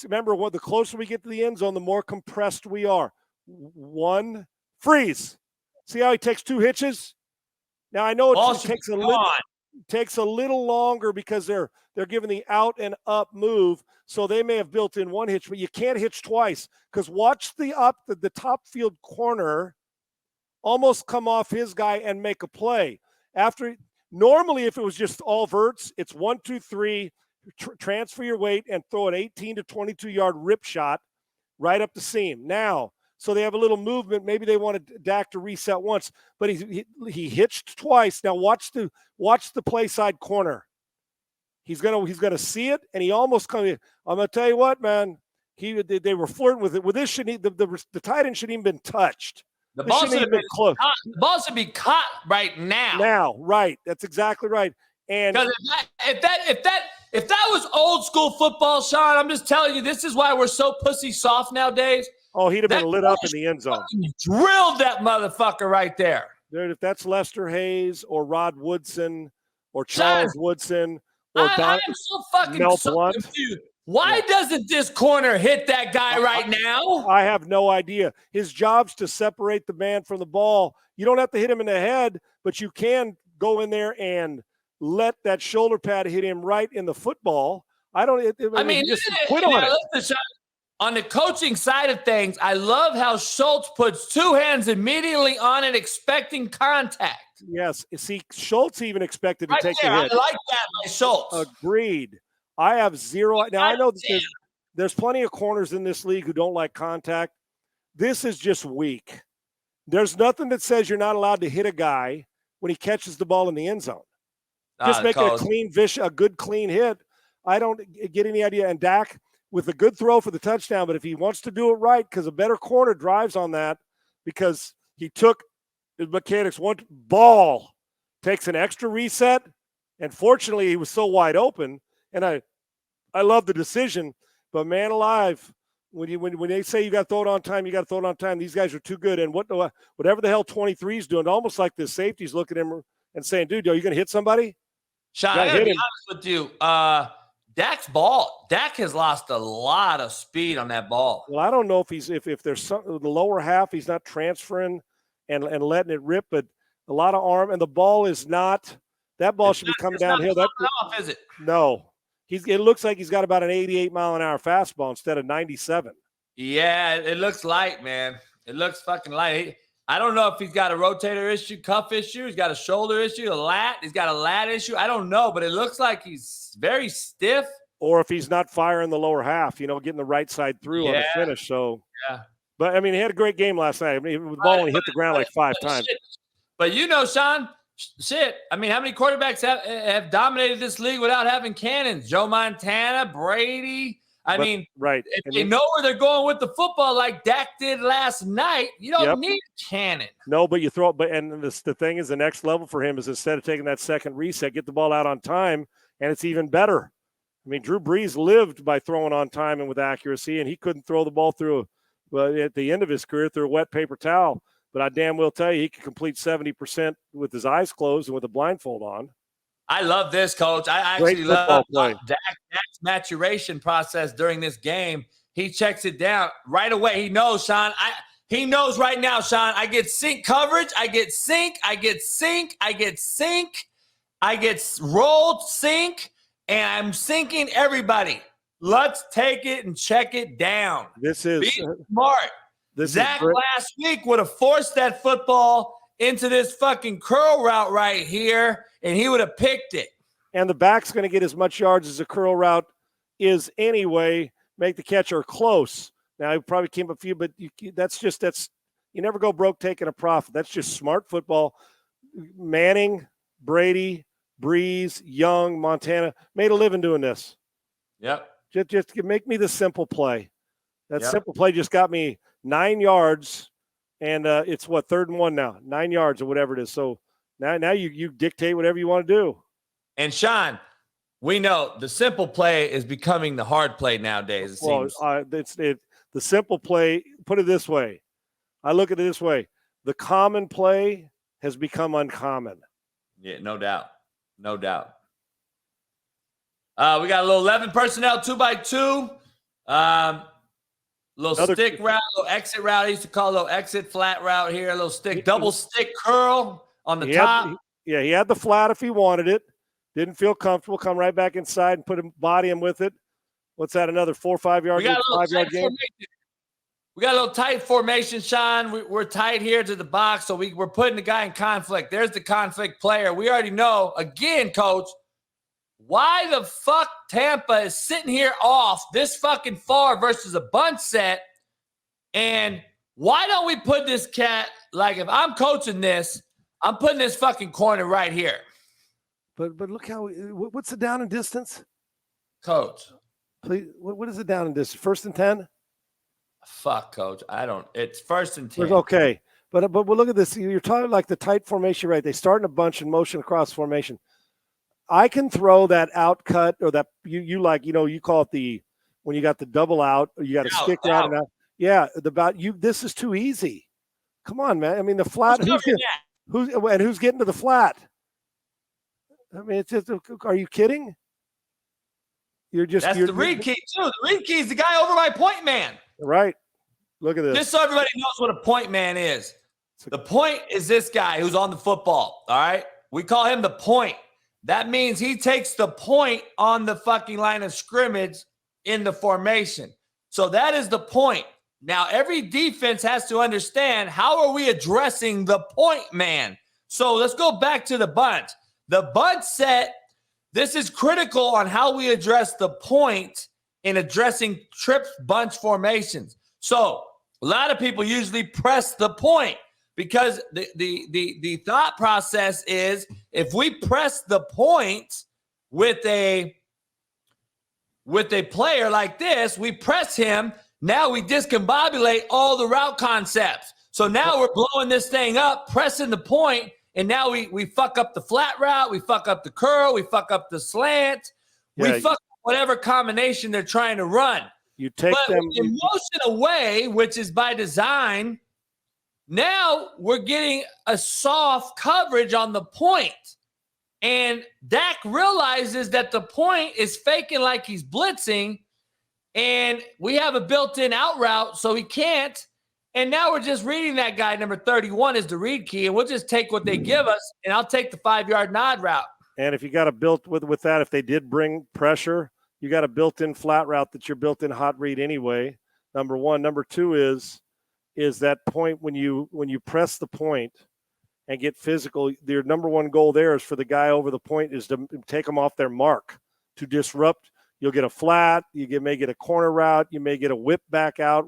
Remember, the closer we get to the end zone, the more compressed we are. One, freeze. See how he takes 2 hitches? Now, I know it takes a little longer because they're giving the out and up move, so they may have built in 1 hitch, but you can't hitch twice because watch the top field corner almost come off his guy and make a play. Normally, if it was just all verts, it's 1, 2, 3, transfer your weight and throw an 18 to 22-yard rip shot right up the seam. Now, so they have a little movement. Maybe they wanted Dak to reset once, but he hitched twice. Now watch the play side corner. He's gonna see it, and he almost I'm gonna tell you what, man. They were flirting with it. With this, the tight end shouldn't even been touched. The ball should have been close. The ball should be caught right now. Now, right? That's exactly right. And if that was old school football, Sean, I'm just telling you, this is why we're so pussy soft nowadays. Oh, he'd have been lit up in the end zone. Drilled that motherfucker right there. Dude, if that's Lester Hayes or Rod Woodson or Charles Woodson or I'm so fucking confused. Why doesn't this corner hit that guy right now? I have no idea. His job's to separate the man from the ball. You don't have to hit him in the head, but you can go in there and let that shoulder pad hit him right in the football. Just quit on it. Listen, on the coaching side of things, I love how Schultz puts 2 hands immediately on it, expecting contact. Yes. See, Schultz even expected to take the hit. I like that by Schultz. Agreed. I have zero. Now, I know there's plenty of corners in this league who don't like contact. This is just weak. There's nothing that says you're not allowed to hit a guy when he catches the ball in the end zone. Just make it a good, clean hit. I don't get any idea. And Dak, with a good throw for the touchdown, but if he wants to do it right, because a better corner drives on that, because he took the mechanics, one ball, takes an extra reset, and fortunately he was so wide open. And I love the decision, but man alive, when they say you got to throw it on time, you got to throw it on time. These guys are too good. And whatever the hell 23 is doing, almost like the safety's looking at him and saying, "Dude, are you going to hit somebody?" Sean, I gotta be honest with you. Dak has lost a lot of speed on that ball. Well, I don't know if there's something the lower half, he's not transferring and letting it rip, but a lot of arm, and the ball is not. That ball should be coming downhill. Off, is it? No. It looks like he's got about an 88-mile-an-hour fastball instead of 97. Yeah, it looks light, man. It looks fucking light. I don't know if he's got a rotator issue, cuff issue. He's got a shoulder issue, He's got a lat issue. I don't know, but it looks like he's very stiff. Or if he's not firing the lower half, getting the right side through on the finish. So, But, he had a great game last night. The ball only hit the ground like 5 times. But Sean, how many quarterbacks have dominated this league without having cannons? Joe Montana, Brady. Right. If they know where they're going with the football like Dak did last night, you don't need a cannon. No, but you throw it. And the thing is, the next level for him is instead of taking that second reset, get the ball out on time, and it's even better. Drew Brees lived by throwing on time and with accuracy, and he couldn't throw the ball at the end of his career through a wet paper towel. But I damn well tell you, he could complete 70% with his eyes closed and with a blindfold on. I love this, Coach. I actually love Dak's maturation process during this game. He checks it down right away. He knows, Sean. He knows right now, Sean. I get sink coverage. I get sink. I get sink. I get sink. I get rolled sink. And I'm sinking everybody. Let's take it and check it down. This is be smart. Zach last week would have forced that football into this fucking curl route right here, and he would have picked it. And the back's going to get as much yards as a curl route is anyway, make the catcher close. Now, he probably came a few, but that's you never go broke taking a profit. That's just smart football. Manning, Brady, Breeze, Young, Montana made a living doing this. Yep. Just make me the simple play. That simple play just got me 9 yards, and it's 3rd and 1 now, 9 yards or whatever it is. So now you dictate whatever you want to do. And Sean, we know the simple play is becoming the hard play nowadays. It seems. The simple play. Put it this way. I look at it this way: the common play has become uncommon. Yeah, no doubt. No doubt. We got a little 11 personnel, 2x2. Little stick route, little exit route. I used to call a little exit flat route here. A little stick, double stick curl on the top. He had the flat if he wanted it. Didn't feel comfortable. Come right back inside and body him with it. What's that? Another 4 or 5 yard game? 5 yard game. We got a little tight formation, Sean. We're tight here to the box, so we're putting the guy in conflict. There's the conflict player. We already know, again, Coach, why the fuck Tampa is sitting here off this fucking far versus a bunch set, and why don't we put this cat, like if I'm coaching this, I'm putting this fucking corner right here. But look how, what's the down and distance? Coach. Please, what is the down and distance? 1st and 10? Fuck, Coach. It's 1st and 10. Okay. But look at this. You're talking like the tight formation, right? They start in a bunch and motion across formation. I can throw that out cut or that you like, you call it when you got the double out, or you got to stick out and out. Yeah. This is too easy. Come on, man. I mean, the flat, who's getting to the flat? I mean, it's just, are you kidding? That's the read key too. The read key is the guy over my point man. Right. Look at this. Just so everybody knows what a point man is. The point is this guy who's on the football. All right. We call him the point. That means he takes the point on the fucking line of scrimmage in the formation. So that is the point. Now, every defense has to understand, how are we addressing the point man? So let's go back to the bunch. The bunch set, this is critical on how we address the point in addressing trips bunch formations. So a lot of people usually press the point because the thought process is, if we press the point with a player like this, we press him, now we discombobulate all the route concepts. So now we're blowing this thing up, pressing the point, and now we fuck up the flat route, we fuck up the curl, we fuck up the slant, we fuck up whatever combination they're trying to run. You take them in motion away, which is by design. Now we're getting a soft coverage on the point. And Dak realizes that the point is faking like he's blitzing, and we have a built-in out route, so he can't. And now we're just reading that guy, number 31 is the read key, and we'll just take what they give us, and I'll take the 5-yard nod route. And if you got a built with that, if they did bring pressure, you got a built-in flat route that you're built-in hot read anyway. Number one. Number two is that point when you press the point and get physical, your number one goal there is for the guy over the point is to take them off their mark, to disrupt. You'll get a flat, may get a corner route, you may get a whip back out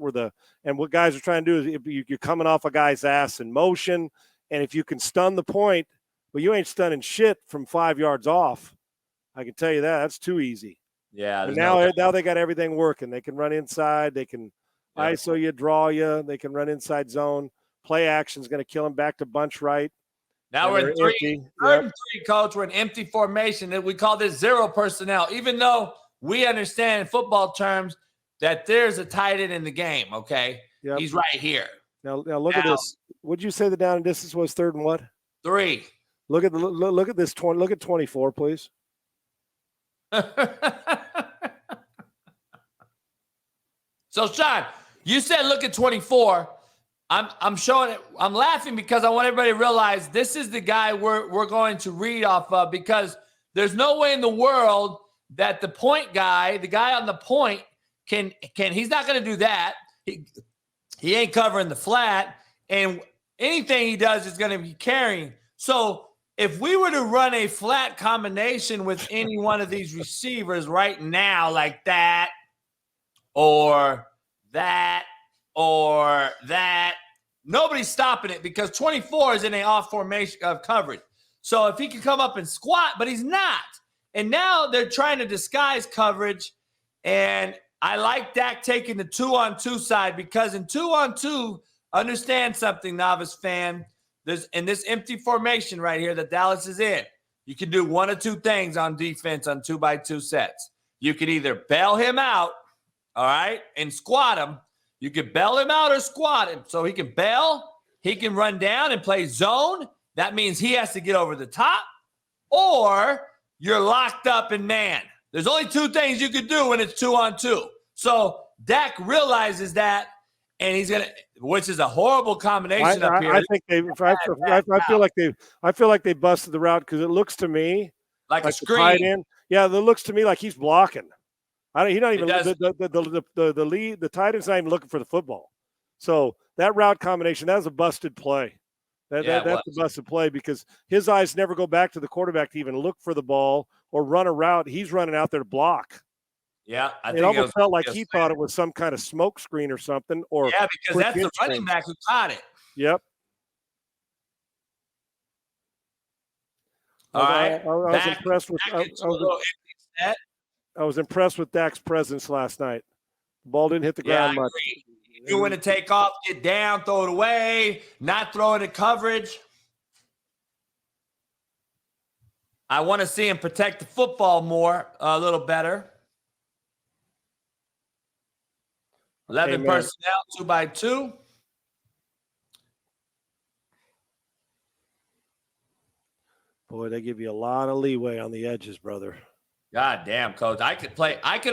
and what guys are trying to do is, if you're coming off a guy's ass in motion, and if you can stun the point, but you ain't stunning shit from 5 yards off. I can tell you that's too easy. Yeah. Now they got everything working. They can run inside, they can ISO you, draw you, they can run inside zone. Play action is going to kill them back to bunch right. Now we're in third and three, Coach. We're in empty formation. We call this zero personnel, even though we understand in football terms that there's a tight end in the game, okay? Yep. He's right here. Now look at this. Would you say the down and distance was 3rd and what? 3. Look at this 20. Look at 24, please. So, Sean, you said look at 24. I'm showing it. I'm laughing because I want everybody to realize this is the guy we're going to read off of, because there's no way in the world that the point guy, the guy on the point, can he's not going to do that. He ain't covering the flat, and anything he does is going to be carrying. So if we were to run a flat combination with any one of these receivers right now, like that, or that, or that, nobody's stopping it because 24 is in an off formation of coverage. So if he can come up and squat, but he's not. And now they're trying to disguise coverage. And I like Dak taking the 2-on-2 side, because in 2-on-2, understand something, novice fan. There's in this empty formation right here that Dallas is in, you can do one of two things on defense on 2x2 sets. You can either bail him out, all right, and squat him. You can bail him out or squat him. So he can bail, he can run down and play zone. That means he has to get over the top. or you're locked up in man. There's only two things you could do when it's 2-on-2. So Dak realizes that, and he's gonna, which is a horrible combination up here. I think I feel like they busted the route because it looks to me like a screen. Tight end. Yeah, it looks to me like he's blocking. He's not even the tight end's not even looking for the football. So that route combination, that was a busted play. That's a busted play because his eyes never go back to the quarterback to even look for the ball or run a route. He's running out there to block. Yeah, it almost felt like he thought it was some kind of smoke screen or something. Or because that's the running back who caught it. Yep. All right. I was impressed with Dak's presence last night. The ball didn't hit the ground much. You want to take off, get down, throw it away, not throw it in coverage. I want to see him protect the football more, a little better. 11 personnel, 2x2. Boy, they give you a lot of leeway on the edges, brother. God damn, Coach. I could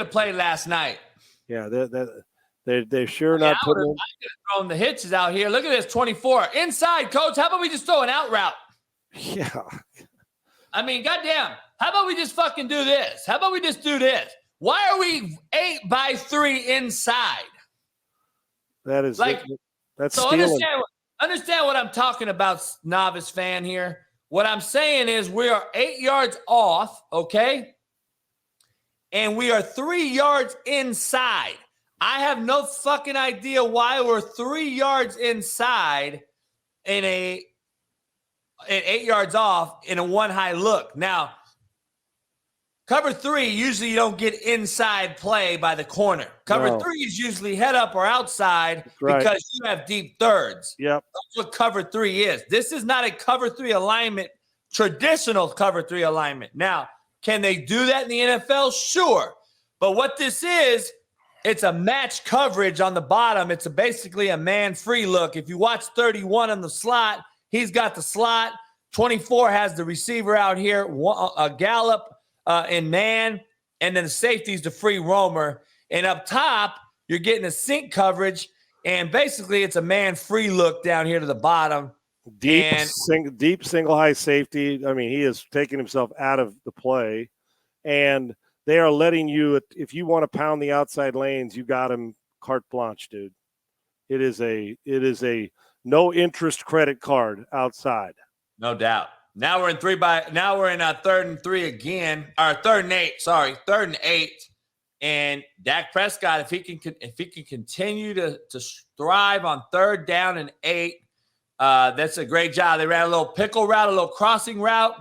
have played last night. Yeah, they're sure not putting. I could have thrown the hitches out here. Look at this, 24. Inside, Coach. How about we just throw an out route? Yeah. I mean, goddamn. How about we just fucking do this? How about we just do this? Why are we 8x3 inside? That is like that's so. Stealing. Understand what I'm talking about, novice fan here. What I'm saying is we are 8 yards off, okay? And we are 3 yards inside. I have no fucking idea why we're 3 yards inside in 8 yards off in a one high look. Now, cover 3, usually you don't get inside play by the corner. Cover 3 is usually head up or outside because you have deep thirds. Yep. That's what cover 3 is. This is not a cover 3 alignment, traditional cover 3 alignment. Now, can they do that in the NFL? Sure. But what this is, it's a match coverage on the bottom. It's basically a man-free look. If you watch 31 on the slot, he's got the slot. 24 has the receiver out here, a Gallup in man, and then the safety is the free roamer. And up top, you're getting a sink coverage, and basically it's a man-free look down here to the bottom. Deep single high safety. I mean, he is taking himself out of the play, and they are letting you, if you want to pound the outside lanes, you got him carte blanche, dude. It is a no interest credit card outside. No doubt. Now we're in 3rd and 3 again, or 3rd and 8. Sorry, 3rd and 8. And Dak Prescott, if he can continue to thrive on 3rd down and 8, that's a great job. They ran a little pickle route, a little crossing route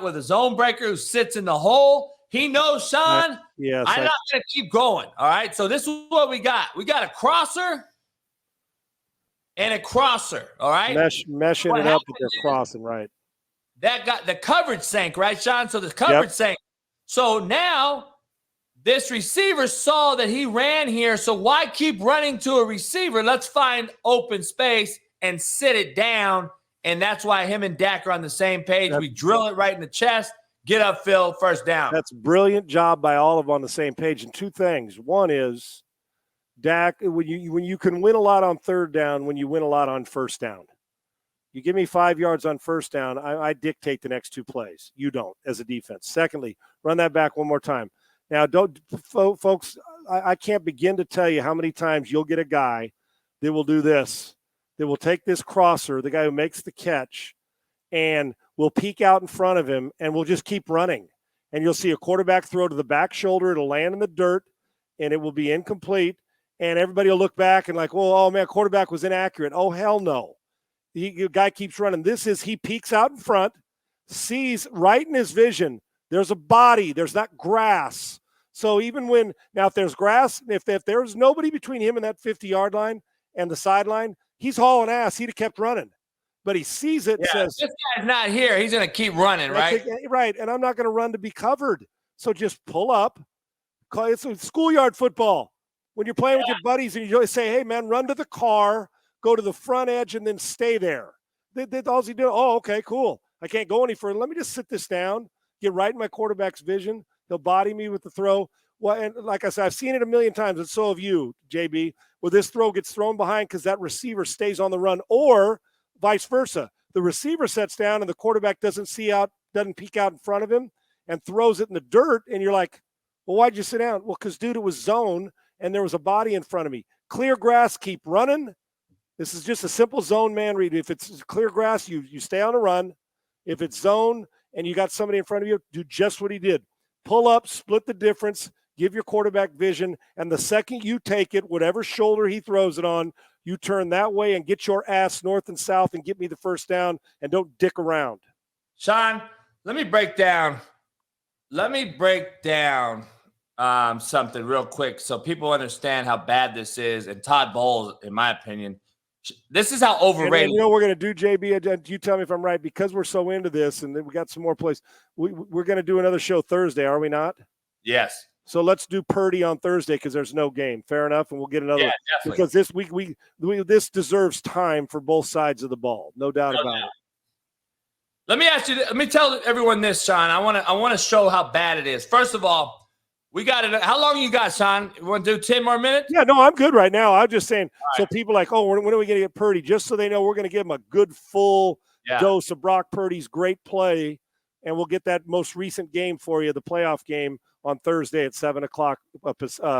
with a zone breaker who sits in the hole. He knows, Sean. Yes, I'm not going to keep going. All right. So this is what we got. We got a crosser and a crosser. All right. Meshing it up with their crossing, right? That got the coverage sank, right, Sean? So the coverage sank. So now this receiver saw that he ran here. So why keep running to a receiver? Let's find open space and sit it down. And that's why him and Dak are on the same page. We drill it right in the chest, get upfield, first down. That's a brilliant job by all of them on the same page. And two things. One is, Dak, when you can win a lot on 3rd down, when you win a lot on 1st down. You give me 5 yards on 1st down, I dictate the next 2 plays. You don't, as a defense. Secondly, run that back one more time. Now, folks, I can't begin to tell you how many times you'll get a guy that will do this. That will take this crosser, the guy who makes the catch, and will peek out in front of him, and we'll just keep running. And you'll see a quarterback throw to the back shoulder. It'll land in the dirt, and it will be incomplete. And everybody will look back and like, well, oh, man, quarterback was inaccurate. Oh, hell no. The guy keeps running. He peeks out in front, sees right in his vision, there's a body, there's not grass. So even if there's grass, if there's nobody between him and that 50-yard line and the sideline, he's hauling ass. He'd have kept running. But he sees it and says, this guy's not here. He's going to keep running, right? Right. And I'm not going to run to be covered. So just pull up. It's schoolyard football. When you're playing with your buddies and you say, hey, man, run to the car, go to the front edge, and then stay there. All he did, oh, okay, cool. I can't go any further. Let me just sit this down, get right in my quarterback's vision. He'll body me with the throw. Well, and like I said, I've seen it a million times, and so have you, JB, where this throw gets thrown behind because that receiver stays on the run, or vice versa. The receiver sets down and the quarterback doesn't peek out in front of him and throws it in the dirt, and you're like, well, why'd you sit down? Well, because, dude, it was zone, and there was a body in front of me. Clear grass, keep running. This is just a simple zone man read. If it's clear grass, you stay on the run. If it's zone and you got somebody in front of you, do just what he did. Pull up, split the difference, give your quarterback vision, and the second you take it, whatever shoulder he throws it on, you turn that way and get your ass north and south and get me the first down, and don't dick around. Sean, let me break down something real quick so people understand how bad this is. And Todd Bowles, in my opinion, this is how overrated. And you know what we're going to do, JB? You tell me if I'm right, because we're so into this, and then we got some more plays. We're going to do another show Thursday, are we not? Yes. So let's do Purdy on Thursday because there's no game. Fair enough, and we'll get another. Yeah, definitely. Because this week this deserves time for both sides of the ball, no doubt about it. Let me tell everyone this, Sean. I want to show how bad it is. First of all, we got it. How long you got, Sean? You want to do 10 more minutes? Yeah, no, I'm good right now. I'm just saying, so people like, oh, when are we going to get Purdy? Just so they know we're going to give them a good full dose of Brock Purdy's great play, and we'll get that most recent game for you, the playoff game, on Thursday at 7 o'clock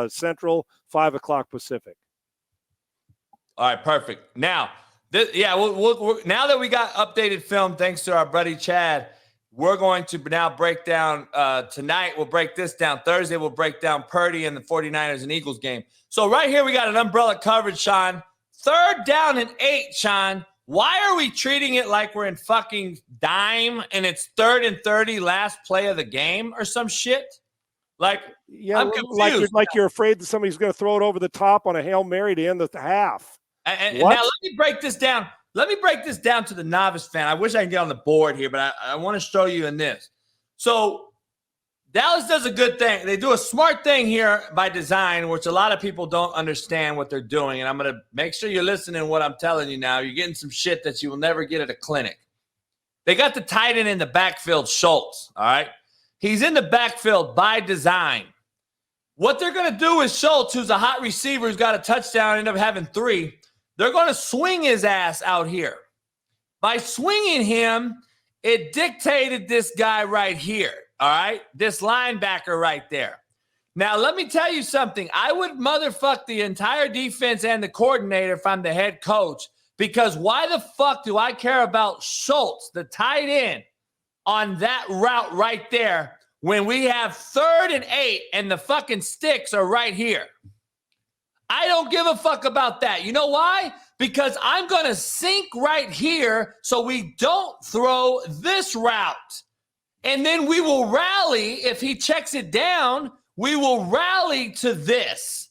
Central, 5 o'clock Pacific. All right, perfect. Now, now that we got updated film, thanks to our buddy Chad, we're going to now break down tonight. We'll break this down. Thursday, we'll break down Purdy and the 49ers and Eagles game. So right here, we got an umbrella coverage, Sean. 3rd down and 8, Sean. Why are we treating it like we're in fucking dime and it's 3rd and 30, last play of the game or some shit? Like, yeah, I'm confused. like you're afraid that somebody's going to throw it over the top on a Hail Mary to end the half. And now let me break this down. Let me break this down to the novice fan. I wish I could get on the board here, but I want to show you in this. So Dallas does a good thing. They do a smart thing here by design, which a lot of people don't understand what they're doing. And I'm going to make sure you're listening to what I'm telling you now. You're getting some shit that you will never get at a clinic. They got the tight end in the backfield, Schultz, all right? He's in the backfield by design. What they're going to do is Schultz, who's a hot receiver, who's got a touchdown, end up having 3. They're going to swing his ass out here. By swinging him, it dictated this guy right here, all right? This linebacker right there. Now, let me tell you something. I would motherfuck the entire defense and the coordinator if I'm the head coach, because why the fuck do I care about Schultz, the tight end, on that route right there when we have 3rd and 8 and the fucking sticks are right here? I don't give a fuck about that. You know why? Because I'm going to sink right here so we don't throw this route. And then we will rally. If he checks it down, we will rally to this.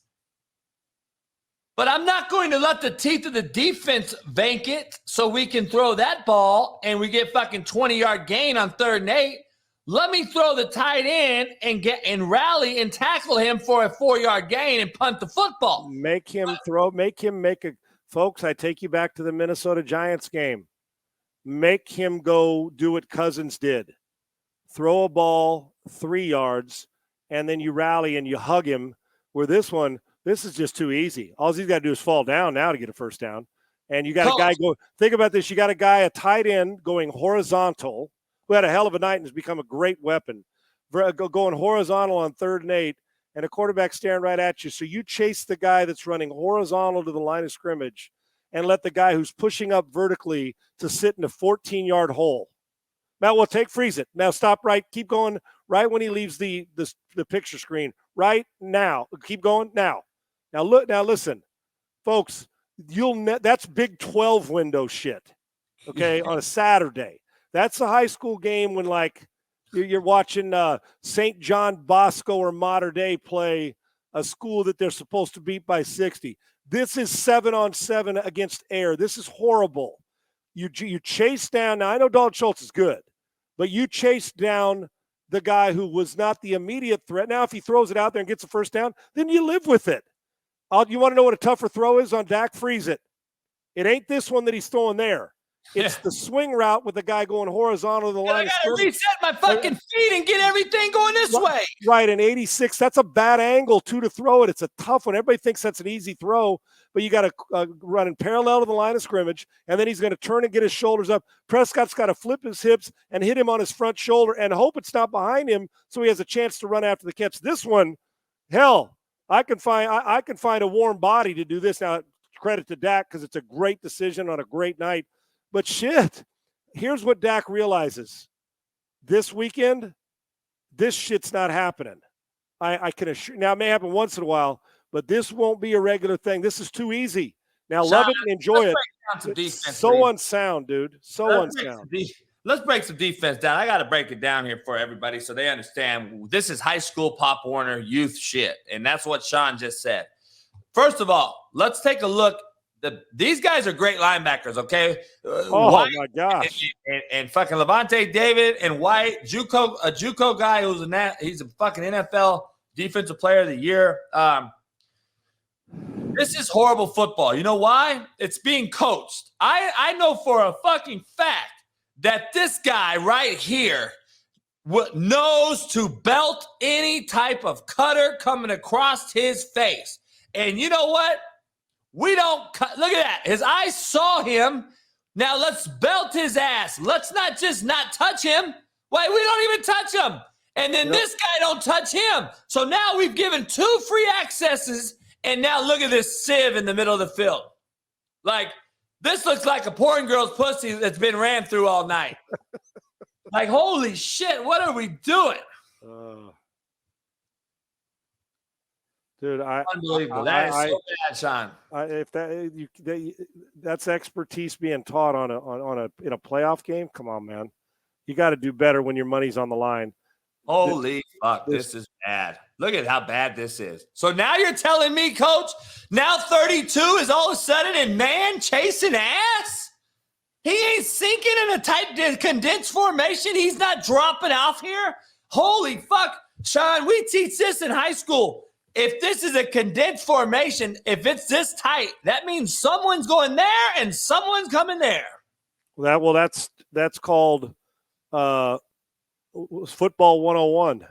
But I'm not going to let the teeth of the defense bank it so we can throw that ball and we get fucking 20-yard gain on 3rd and 8. Let me throw the tight end and rally and tackle him for a 4-yard gain and punt the football. Make him make a – folks, I take you back to the Minnesota Giants game. Make him go do what Cousins did. Throw a ball 3 yards, and then you rally and you hug him. Where this is just too easy. All he's got to do is fall down now to get a first down. And you got a guy go – think about this. You got a tight end going horizontal, who had a hell of a night and has become a great weapon, going horizontal on 3rd and 8, and a quarterback staring right at you. So you chase the guy that's running horizontal to the line of scrimmage and let the guy who's pushing up vertically to sit in a 14-yard hole. Now freeze it. Now stop right. Keep going right when he leaves the picture screen. Right now. Keep going now. Now look. Now listen, folks. That's Big 12 window shit. Okay, on a Saturday. That's a high school game when like you're watching St. John Bosco or Mater Dei play a school that they're supposed to beat by 60. This is 7-on-7 against air. This is horrible. You chase down. Now I know Dalton Schultz is good, but you chase down the guy who was not the immediate threat. Now if he throws it out there and gets a first down, then you live with it. You want to know what a tougher throw is on Dak? Freeze it. It ain't this one that he's throwing there. It's the swing route with the guy going horizontal to the line. I got to reset my fucking feet and get everything going this way. Right, in 86, that's a bad angle, too, to throw it. It's a tough one. Everybody thinks that's an easy throw, but you got to run in parallel to the line of scrimmage, and then he's going to turn and get his shoulders up. Prescott's got to flip his hips and hit him on his front shoulder and hope it's not behind him so he has a chance to run after the catch. This one, hell, I can find a warm body to do this. Now, credit to Dak because it's a great decision on a great night. But shit, here's what Dak realizes. This weekend, this shit's not happening. I can assure. Now, it may happen once in a while, but this won't be a regular thing. This is too easy. Now, Sean, love it and enjoy it. It's so unsound, dude. So unsound. Let's break some defense down. I got to break it down here for everybody so they understand. This is high school Pop Warner youth shit, and that's what Sean just said. First of all, let's take a look. These guys are great linebackers, okay? White, my gosh. And fucking Levante David and White, a JUCO guy he's a fucking NFL Defensive Player of the Year. This is horrible football. You know why? It's being coached. I know for a fucking fact that this guy right here knows to belt any type of cutter coming across his face. And you know what? We don't look at that. His eyes saw him. Now let's belt his ass. Let's not just not touch him. Wait, we don't even touch him. And then this guy don't touch him. So now we've given 2 free accesses. And now look at this sieve in the middle of the field. Like, this looks like a porn girl's pussy that's been ran through all night. Like, holy shit, what are we doing? Dude, unbelievable. That is so bad, Sean. That's expertise being taught in a playoff game. Come on, man. You got to do better when your money's on the line. Holy fuck, this is bad. Look at how bad this is. So now you're telling me, Coach, now 32 is all of a sudden in man chasing ass? He ain't sinking in a tight condensed formation. He's not dropping off here. Holy fuck. Sean, we teach this in high school. If this is a condensed formation, if it's this tight, that means someone's going there and someone's coming there. That's called football 101.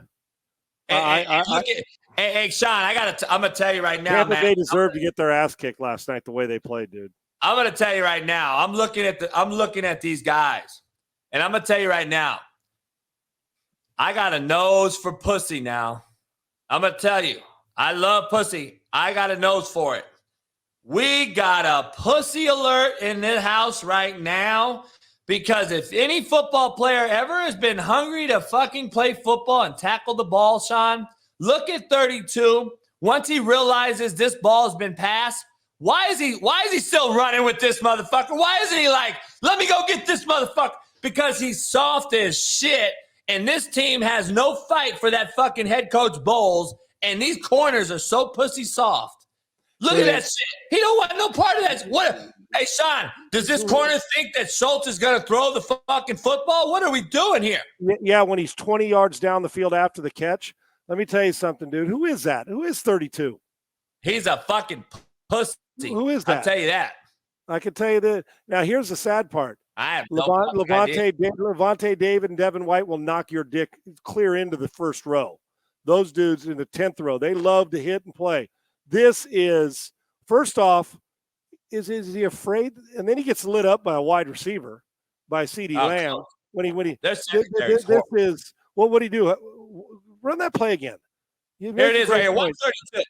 Hey, Sean, I'm gonna tell you right now, Tampa man. Bay deserved to get their ass kicked last night the way they played, dude. I'm gonna tell you right now. I'm looking at these guys, and I'm gonna tell you right now. I got a nose for pussy now. I'm gonna tell you. I love pussy. I got a nose for it. We got a pussy alert in this house right now because if any football player ever has been hungry to fucking play football and tackle the ball, Sean, look at 32. Once he realizes this ball has been passed, why is he still running with this motherfucker? Why isn't he like, let me go get this motherfucker? Because he's soft as shit, and this team has no fight for that fucking head coach Bowles. And these corners are so pussy soft. Look at that shit. He don't want no part of that. Hey, Sean, does this corner think that Schultz is going to throw the fucking football? What are we doing here? Yeah, when he's 20 yards down the field after the catch. Let me tell you something, dude. Who is that? Who is 32? He's a fucking pussy. Who is that? I'll tell you that. I can tell you that. Now, here's the sad part. I have Levante David and Devin White will knock your dick clear into the first row. Those dudes in the 10th row, they love to hit and play. This is, first off, is he afraid? And then he gets lit up by a wide receiver, by CeeDee Lamb. Cool. When he this is, what would he do? Run that play again. Here it is right here, 132.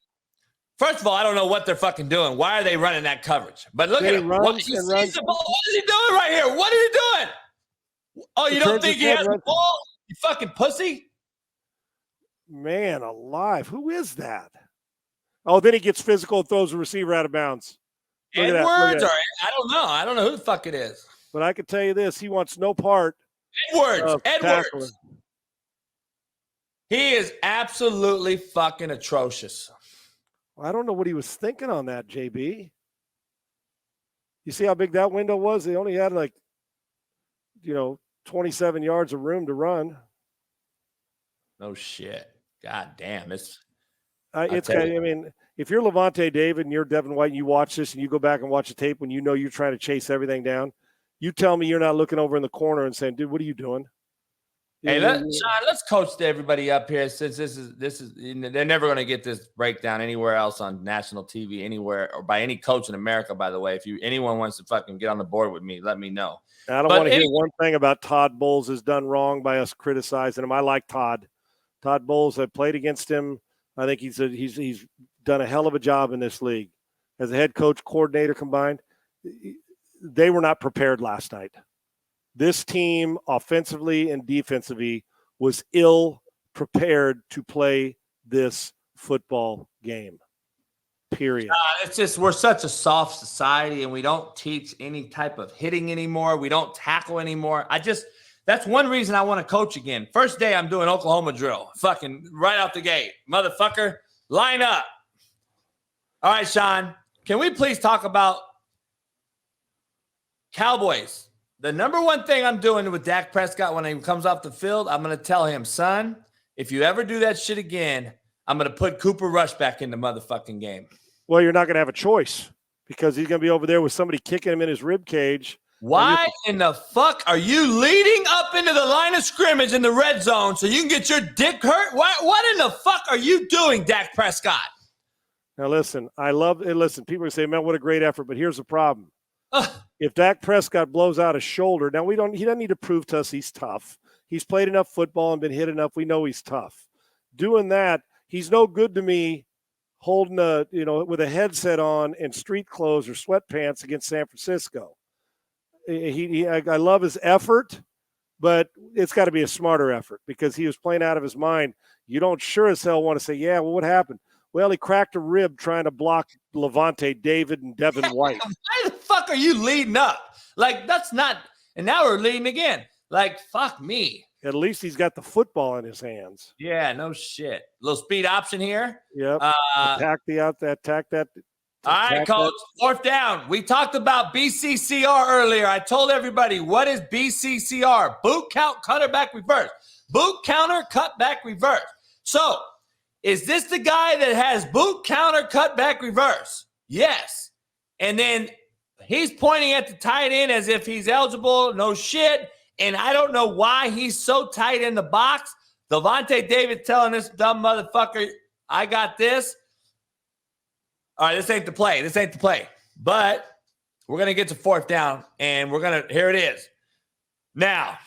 First of all, I don't know what they're fucking doing. Why are they running that coverage? But look at him. What is he doing right here? What is he doing? Oh, you don't think he has the ball? You fucking pussy? Man alive. Who is that? Oh, then he gets physical and throws the receiver out of bounds. Edwards, or I don't know. I don't know who the fuck it is. But I can tell you this. He wants no part. Edwards. He is absolutely fucking atrocious. I don't know what he was thinking on that, JB. You see how big that window was? They only had 27 yards of room to run. No shit. God damn. I mean, if you're Levante David and you're Devin White and you watch this and you go back and watch the tape when you know you're trying to chase everything down, You tell me you're not looking over in the corner and saying, dude, what are you doing? Hey, Sean, let's coach everybody up here, since this is they're never going to get this breakdown anywhere else on national TV, anywhere, or by any coach in America, by the way. If anyone wants to fucking get on the board with me, let me know. I don't want to hear one thing about Todd Bowles is done wrong by us criticizing him. I like Todd. Todd Bowles, I played against him. I think he's done a hell of a job in this league. As a head coach, coordinator combined, they were not prepared last night. This team, offensively and defensively, was ill prepared to play this football game. Period. It's just we're such a soft society, and we don't teach any type of hitting anymore. We don't tackle anymore. That's one reason I want to coach again. First day I'm doing Oklahoma drill. Fucking right out the gate. Motherfucker, line up. All right, Sean, can we please talk about Cowboys? The number one thing I'm doing with Dak Prescott when he comes off the field, I'm going to tell him, son, if you ever do that shit again, I'm going to put Cooper Rush back in the motherfucking game. Well, you're not going to have a choice because he's going to be over there with somebody kicking him in his rib cage. Why in the fuck are you leading up into the line of scrimmage in the red zone so you can get your dick hurt? What in the fuck are you doing, Dak Prescott? Now, listen, I love it. Listen, people say, man, what a great effort. But here's the problem. If Dak Prescott blows out his shoulder, now he doesn't need to prove to us he's tough. He's played enough football and been hit enough. We know he's tough. Doing that, he's no good to me holding with a headset on and street clothes or sweatpants against San Francisco. I love his effort, but it's got to be a smarter effort because he was playing out of his mind. You don't sure as hell want to say, yeah, well, what happened? Well, he cracked a rib trying to block Levante David and Devin White. Why the fuck are you leading up? Like, that's not – and now we're leading again. Like, fuck me. At least he's got the football in his hands. Yeah, no shit. Little speed option here. Yep. Attack that. All right, Coach. Fourth down. We talked about BCCR earlier. I told everybody, what is BCCR? Boot count, cutback, reverse. Boot counter, cutback, reverse. So, is this the guy that has boot counter, cutback, reverse? Yes. And then he's pointing at the tight end as if he's eligible. No shit. And I don't know why he's so tight in the box. Levante David telling this dumb motherfucker, I got this. All right, this ain't the play. But we're going to get to fourth down, and here it is. Now,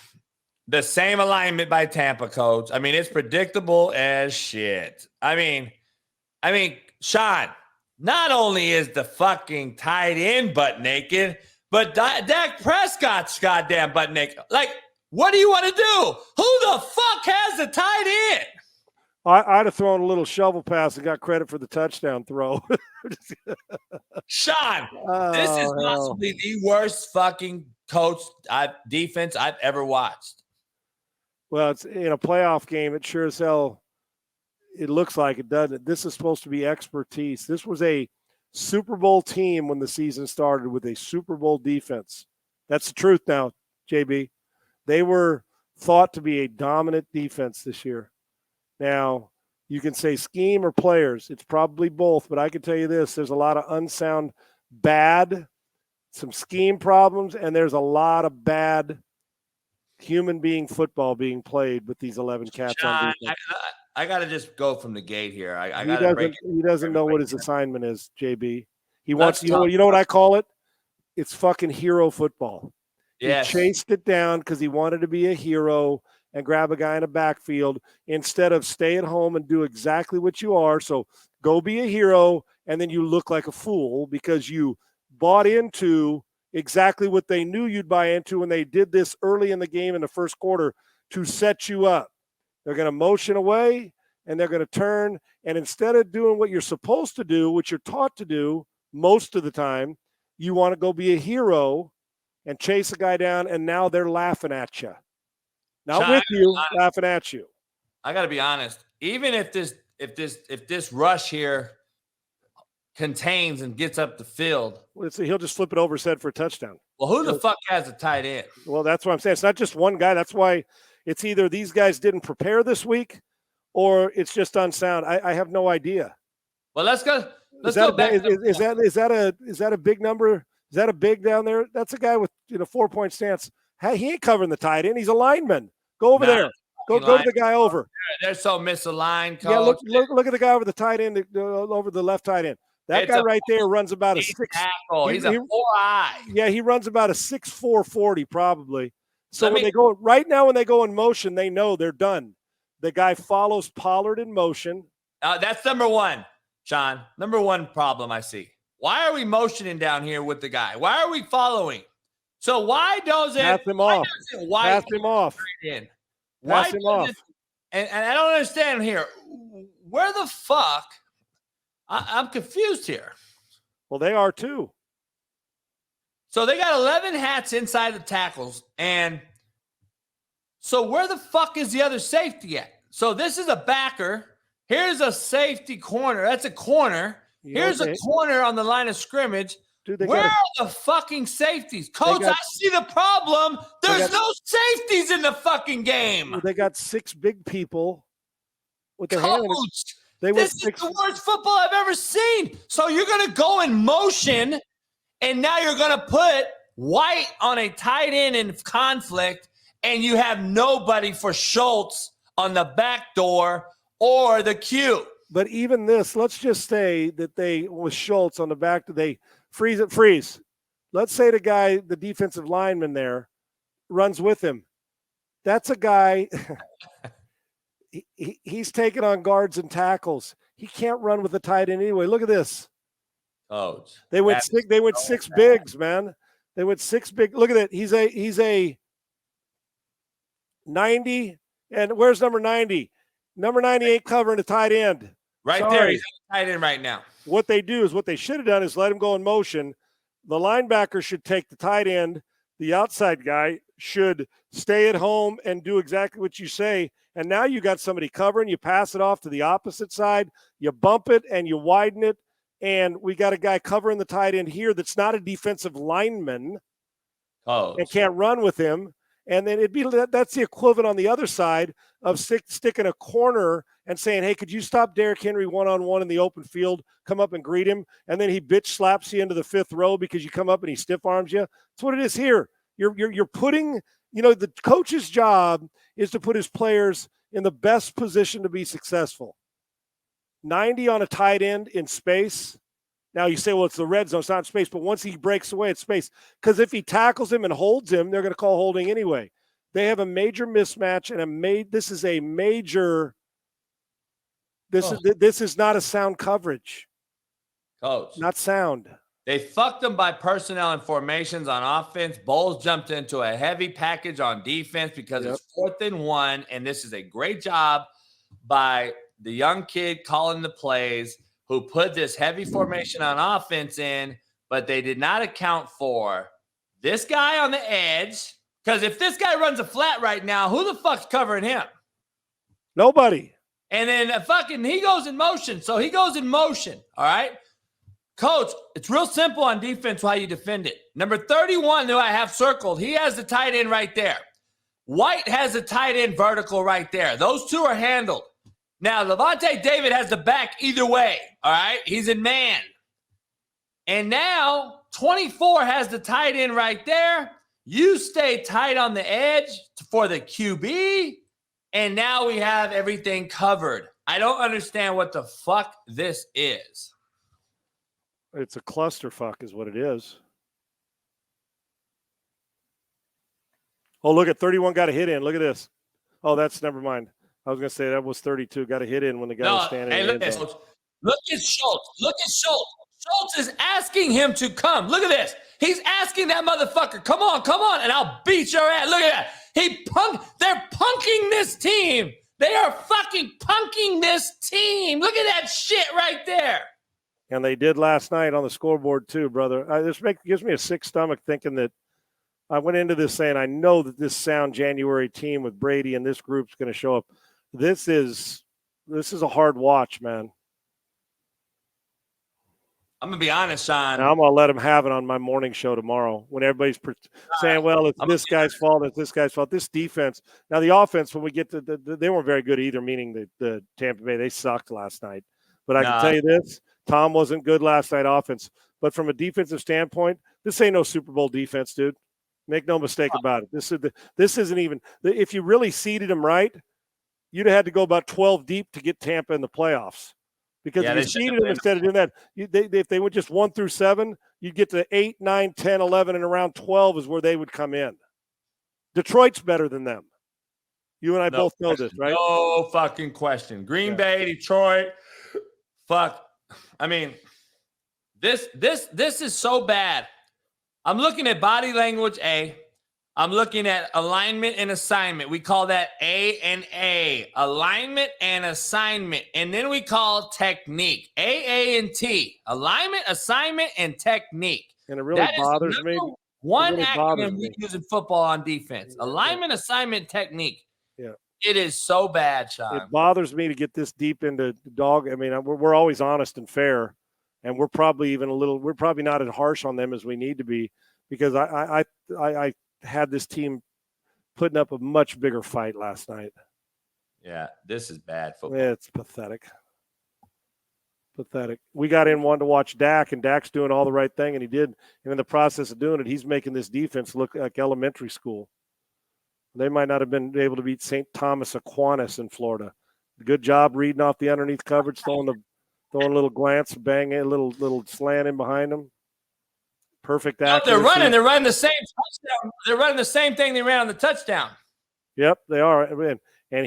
the same alignment by Tampa, Coach. I mean, it's predictable as shit. I mean, Sean, not only is the fucking tight end butt naked, but Dak Prescott's goddamn butt naked. Like, what do you want to do? Who the fuck has the tight end? I'd have thrown a little shovel pass and got credit for the touchdown throw. Sean, this is possibly the worst fucking defense I've ever watched. Well, it's in a playoff game. It sure as hell, it looks like it doesn't. This is supposed to be expertise. This was a Super Bowl team when the season started with a Super Bowl defense. That's the truth now, JB. They were thought to be a dominant defense this year. Now, you can say scheme or players. It's probably both, but I can tell you this. There's a lot of unsound bad, some scheme problems, and there's a lot of bad human being football being played with these 11 cats on defense. I got to just go from the gate here. He doesn't know what his assignment is, JB. He wants, you know what I call it? It's fucking hero football. Yes. He chased it down because he wanted to be a hero and grab a guy in a backfield instead of stay at home and do exactly what you are. So go be a hero, and then you look like a fool because you bought into exactly what they knew you'd buy into when they did this early in the game in the first quarter to set you up. They're going to motion away, and they're going to turn, and instead of doing what you're supposed to do, what you're taught to do most of the time, you want to go be a hero and chase a guy down, and now they're laughing at you. Not with you, laughing at you. I got to be honest. Even if this rush here contains and gets up the field, he'll just flip it over his head for a touchdown. Well, who the fuck has a tight end? Well, that's what I'm saying. It's not just one guy. That's why it's either these guys didn't prepare this week, or it's just unsound. I have no idea. Well, let's go. Let's go back. Is that a big number? Is Is that a big down there? That's a guy with 4-point stance. He ain't covering the tight end. He's a lineman. Go over there. Go to the guy over. They're so misaligned, Coach. Yeah, look at the guy over the tight end, over the left tight end. That guy right there runs about a 6. Tackle. He's a 4-eye. Yeah, he runs about a 6'4", 40 probably. So when they go in motion, they know they're done. The guy follows Pollard in motion. That's number one, Sean. Number one problem I see. Why are we motioning down here with the guy? Why are we following? So why doesn't pass him off? Pass him off. Pass him off. And I don't understand here. Where the fuck? I'm confused here. Well, they are too. So they got 11 hats inside the tackles. And so where the fuck is the other safety at? So this is a backer. Here's a safety corner. That's a corner. Here's a corner on the line of scrimmage. Dude, where are the fucking safeties? Coach, I see the problem. There's no safeties in the fucking game. They got 6 big people with their hands. This is the worst football I've ever seen. So you're going to go in motion, and now you're going to put White on a tight end in conflict, and you have nobody for Schultz on the back door or the Q. But even this, let's just say that with Schultz on the back, they freeze. Let's say the defensive lineman there runs with him. That's a guy, he's taking on guards and tackles. He can't run with the tight end anyway. Look at this. Oh, they went 6 bigs, man. They went 6 big. Look at it. He's a 90. And where's number 90? Number 98 covering the tight end. There, he's on the tight end right now. What they should have done is let him go in motion. The linebacker should take the tight end. The outside guy should stay at home and do exactly what you say. And now you got somebody covering. You pass it off to the opposite side. You bump it and you widen it. And we got a guy covering the tight end here that's not a defensive lineman and can't run with him. And then that's the equivalent on the other side of sticking a corner and saying, hey, could you stop Derrick Henry one-on-one in the open field, come up and greet him, and then he bitch slaps you into the 5th row because you come up and he stiff arms you. That's what it is here. You're putting, the coach's job is to put his players in the best position to be successful. 90 on a tight end in space. Now you say, well, it's the red zone, it's not in space, but once he breaks away, it's space. Because if he tackles him and holds him, they're going to call holding anyway. They have a major mismatch, and this is a major. This is not a sound coverage. Coach, not sound. They fucked them by personnel and formations on offense. Bowles jumped into a heavy package on defense because it's 4th and 1, and this is a great job by the young kid calling the plays who put this heavy formation on offense in, but they did not account for this guy on the edge. Because if this guy runs a flat right now, who the fuck's covering him? Nobody. And then he goes in motion. So he goes in motion, all right? Coach, it's real simple on defense how you defend it. Number 31, who I have circled, he has the tight end right there. White has the tight end vertical right there. Those two are handled. Now, Levante David has the back either way, all right? He's in man. And now 24 has the tight end right there. You stay tight on the edge for the QB, and now we have everything covered. I don't understand what the fuck this is. It's a clusterfuck is what it is. Oh, look at 31 got a hit in. Look at this. Oh, that's never mind. I was going to say that was 32. Got a hit in when the guy was standing. Hey, look at Schultz. Look at Schultz. Look at Schultz. Schultz is asking him to come. Look at this. He's asking that motherfucker, come on, and I'll beat your ass. Look at that. They're punking this team. They are fucking punking this team. Look at that shit right there. And they did last night on the scoreboard too, brother. This gives me a sick stomach thinking that I went into this saying I know that this sound January team with Brady and this group's going to show up. This is a hard watch, man. I'm going to be honest, Sean. Now I'm going to let them have it on my morning show tomorrow when everybody's saying, well, it's this guy's fault, it's this guy's fault. This defense. Now the offense, when we get to they weren't very good either, meaning the Tampa Bay. They sucked last night. But I can tell you this, Tom wasn't good last night offense. But from a defensive standpoint, This ain't no Super Bowl defense, dude. Make no mistake about it. This isn't even – if you really seeded them right, you'd have had to go about 12 deep to get Tampa in the playoffs. Because if you seeded them instead of doing that, if they went just 1 through 7, you'd get to 8, 9, 10, 11, and around 12 is where they would come in. Detroit's better than them. You and I both know this, right? No fucking question. Green Bay, Detroit, fuck. I mean, this is so bad. I'm looking at body language A. I'm looking at alignment and assignment. We call that A and A. Alignment and assignment. And then we call technique. A, and T. Alignment, assignment, and technique. And it really bothers me. One acronym we use in football on defense. Alignment, assignment, technique. Yeah. It is so bad, Sean. It bothers me to get this deep into dog. I mean, we're always honest and fair, and we're probably not as harsh on them as we need to be, because I had this team putting up a much bigger fight last night. Yeah, this is bad football. It's pathetic. Pathetic. We got in one to watch Dak, and Dak's doing all the right thing, and he did. And in the process of doing it, he's making this defense look like elementary school. They might not have been able to beat St. Thomas Aquinas in Florida. Good job reading off the underneath coverage, throwing a little glance, banging a little slant in behind them. Perfect accuracy. They're running the same touchdown. They're running the same thing they ran on the touchdown. Yep, they are. And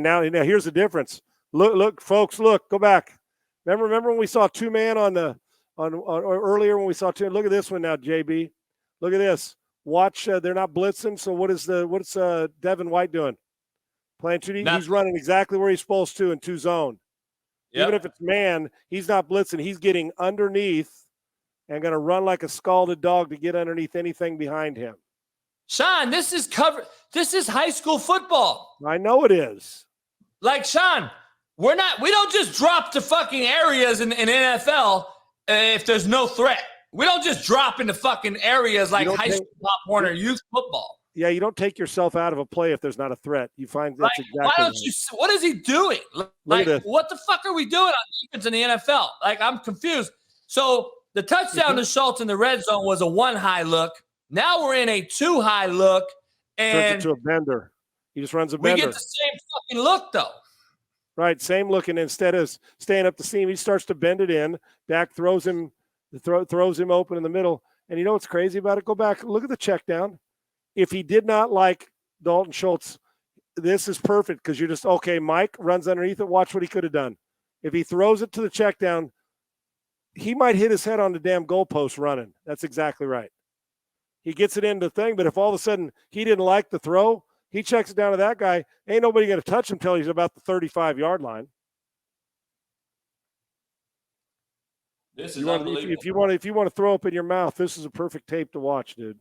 now here's the difference. Look, folks, go back. Remember when we saw two-man on earlier when we saw two? Look at this one now, JB. Look at this. Watch, they're not blitzing. So what's Devin White doing? Playing 2D. He's running exactly where he's supposed to in 2 zone. Yep. Even if it's man, he's not blitzing. He's getting underneath and going to run like a scalded dog to get underneath anything behind him. Sean, this is high school football. I know it is. Like, Sean, we don't just drop to fucking areas in NFL if there's no threat. We don't just drop into fucking areas like high school Pop Warner youth football. Yeah, you don't take yourself out of a play if there's not a threat. You find that's exactly what is he doing? Like, what the fuck are we doing on defense in the NFL? Like, I'm confused. So the touchdown to Schultz in the red zone was a 1 high look. Now we're in a 2 high look. And turns into a bender. He just runs a bender. We get the same fucking look, though. Right, same look. And instead of staying up the seam, he starts to bend it in. Dak throws him open in the middle. And you know what's crazy about it? Go back, look at the check down. If he did not like Dalton Schultz, this is perfect because you're just, okay, Mike runs underneath it. Watch what he could have done. If he throws it to the check down, he might hit his head on the damn goalpost running. That's exactly right. He gets it into the thing, but if all of a sudden he didn't like the throw, he checks it down to that guy. Ain't nobody going to touch him until he's about the 35-yard line. This is unbelievable. If you want to throw up in your mouth, this is a perfect tape to watch, dude.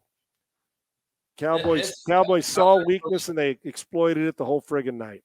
Cowboys saw weakness and they exploited it the whole friggin' night.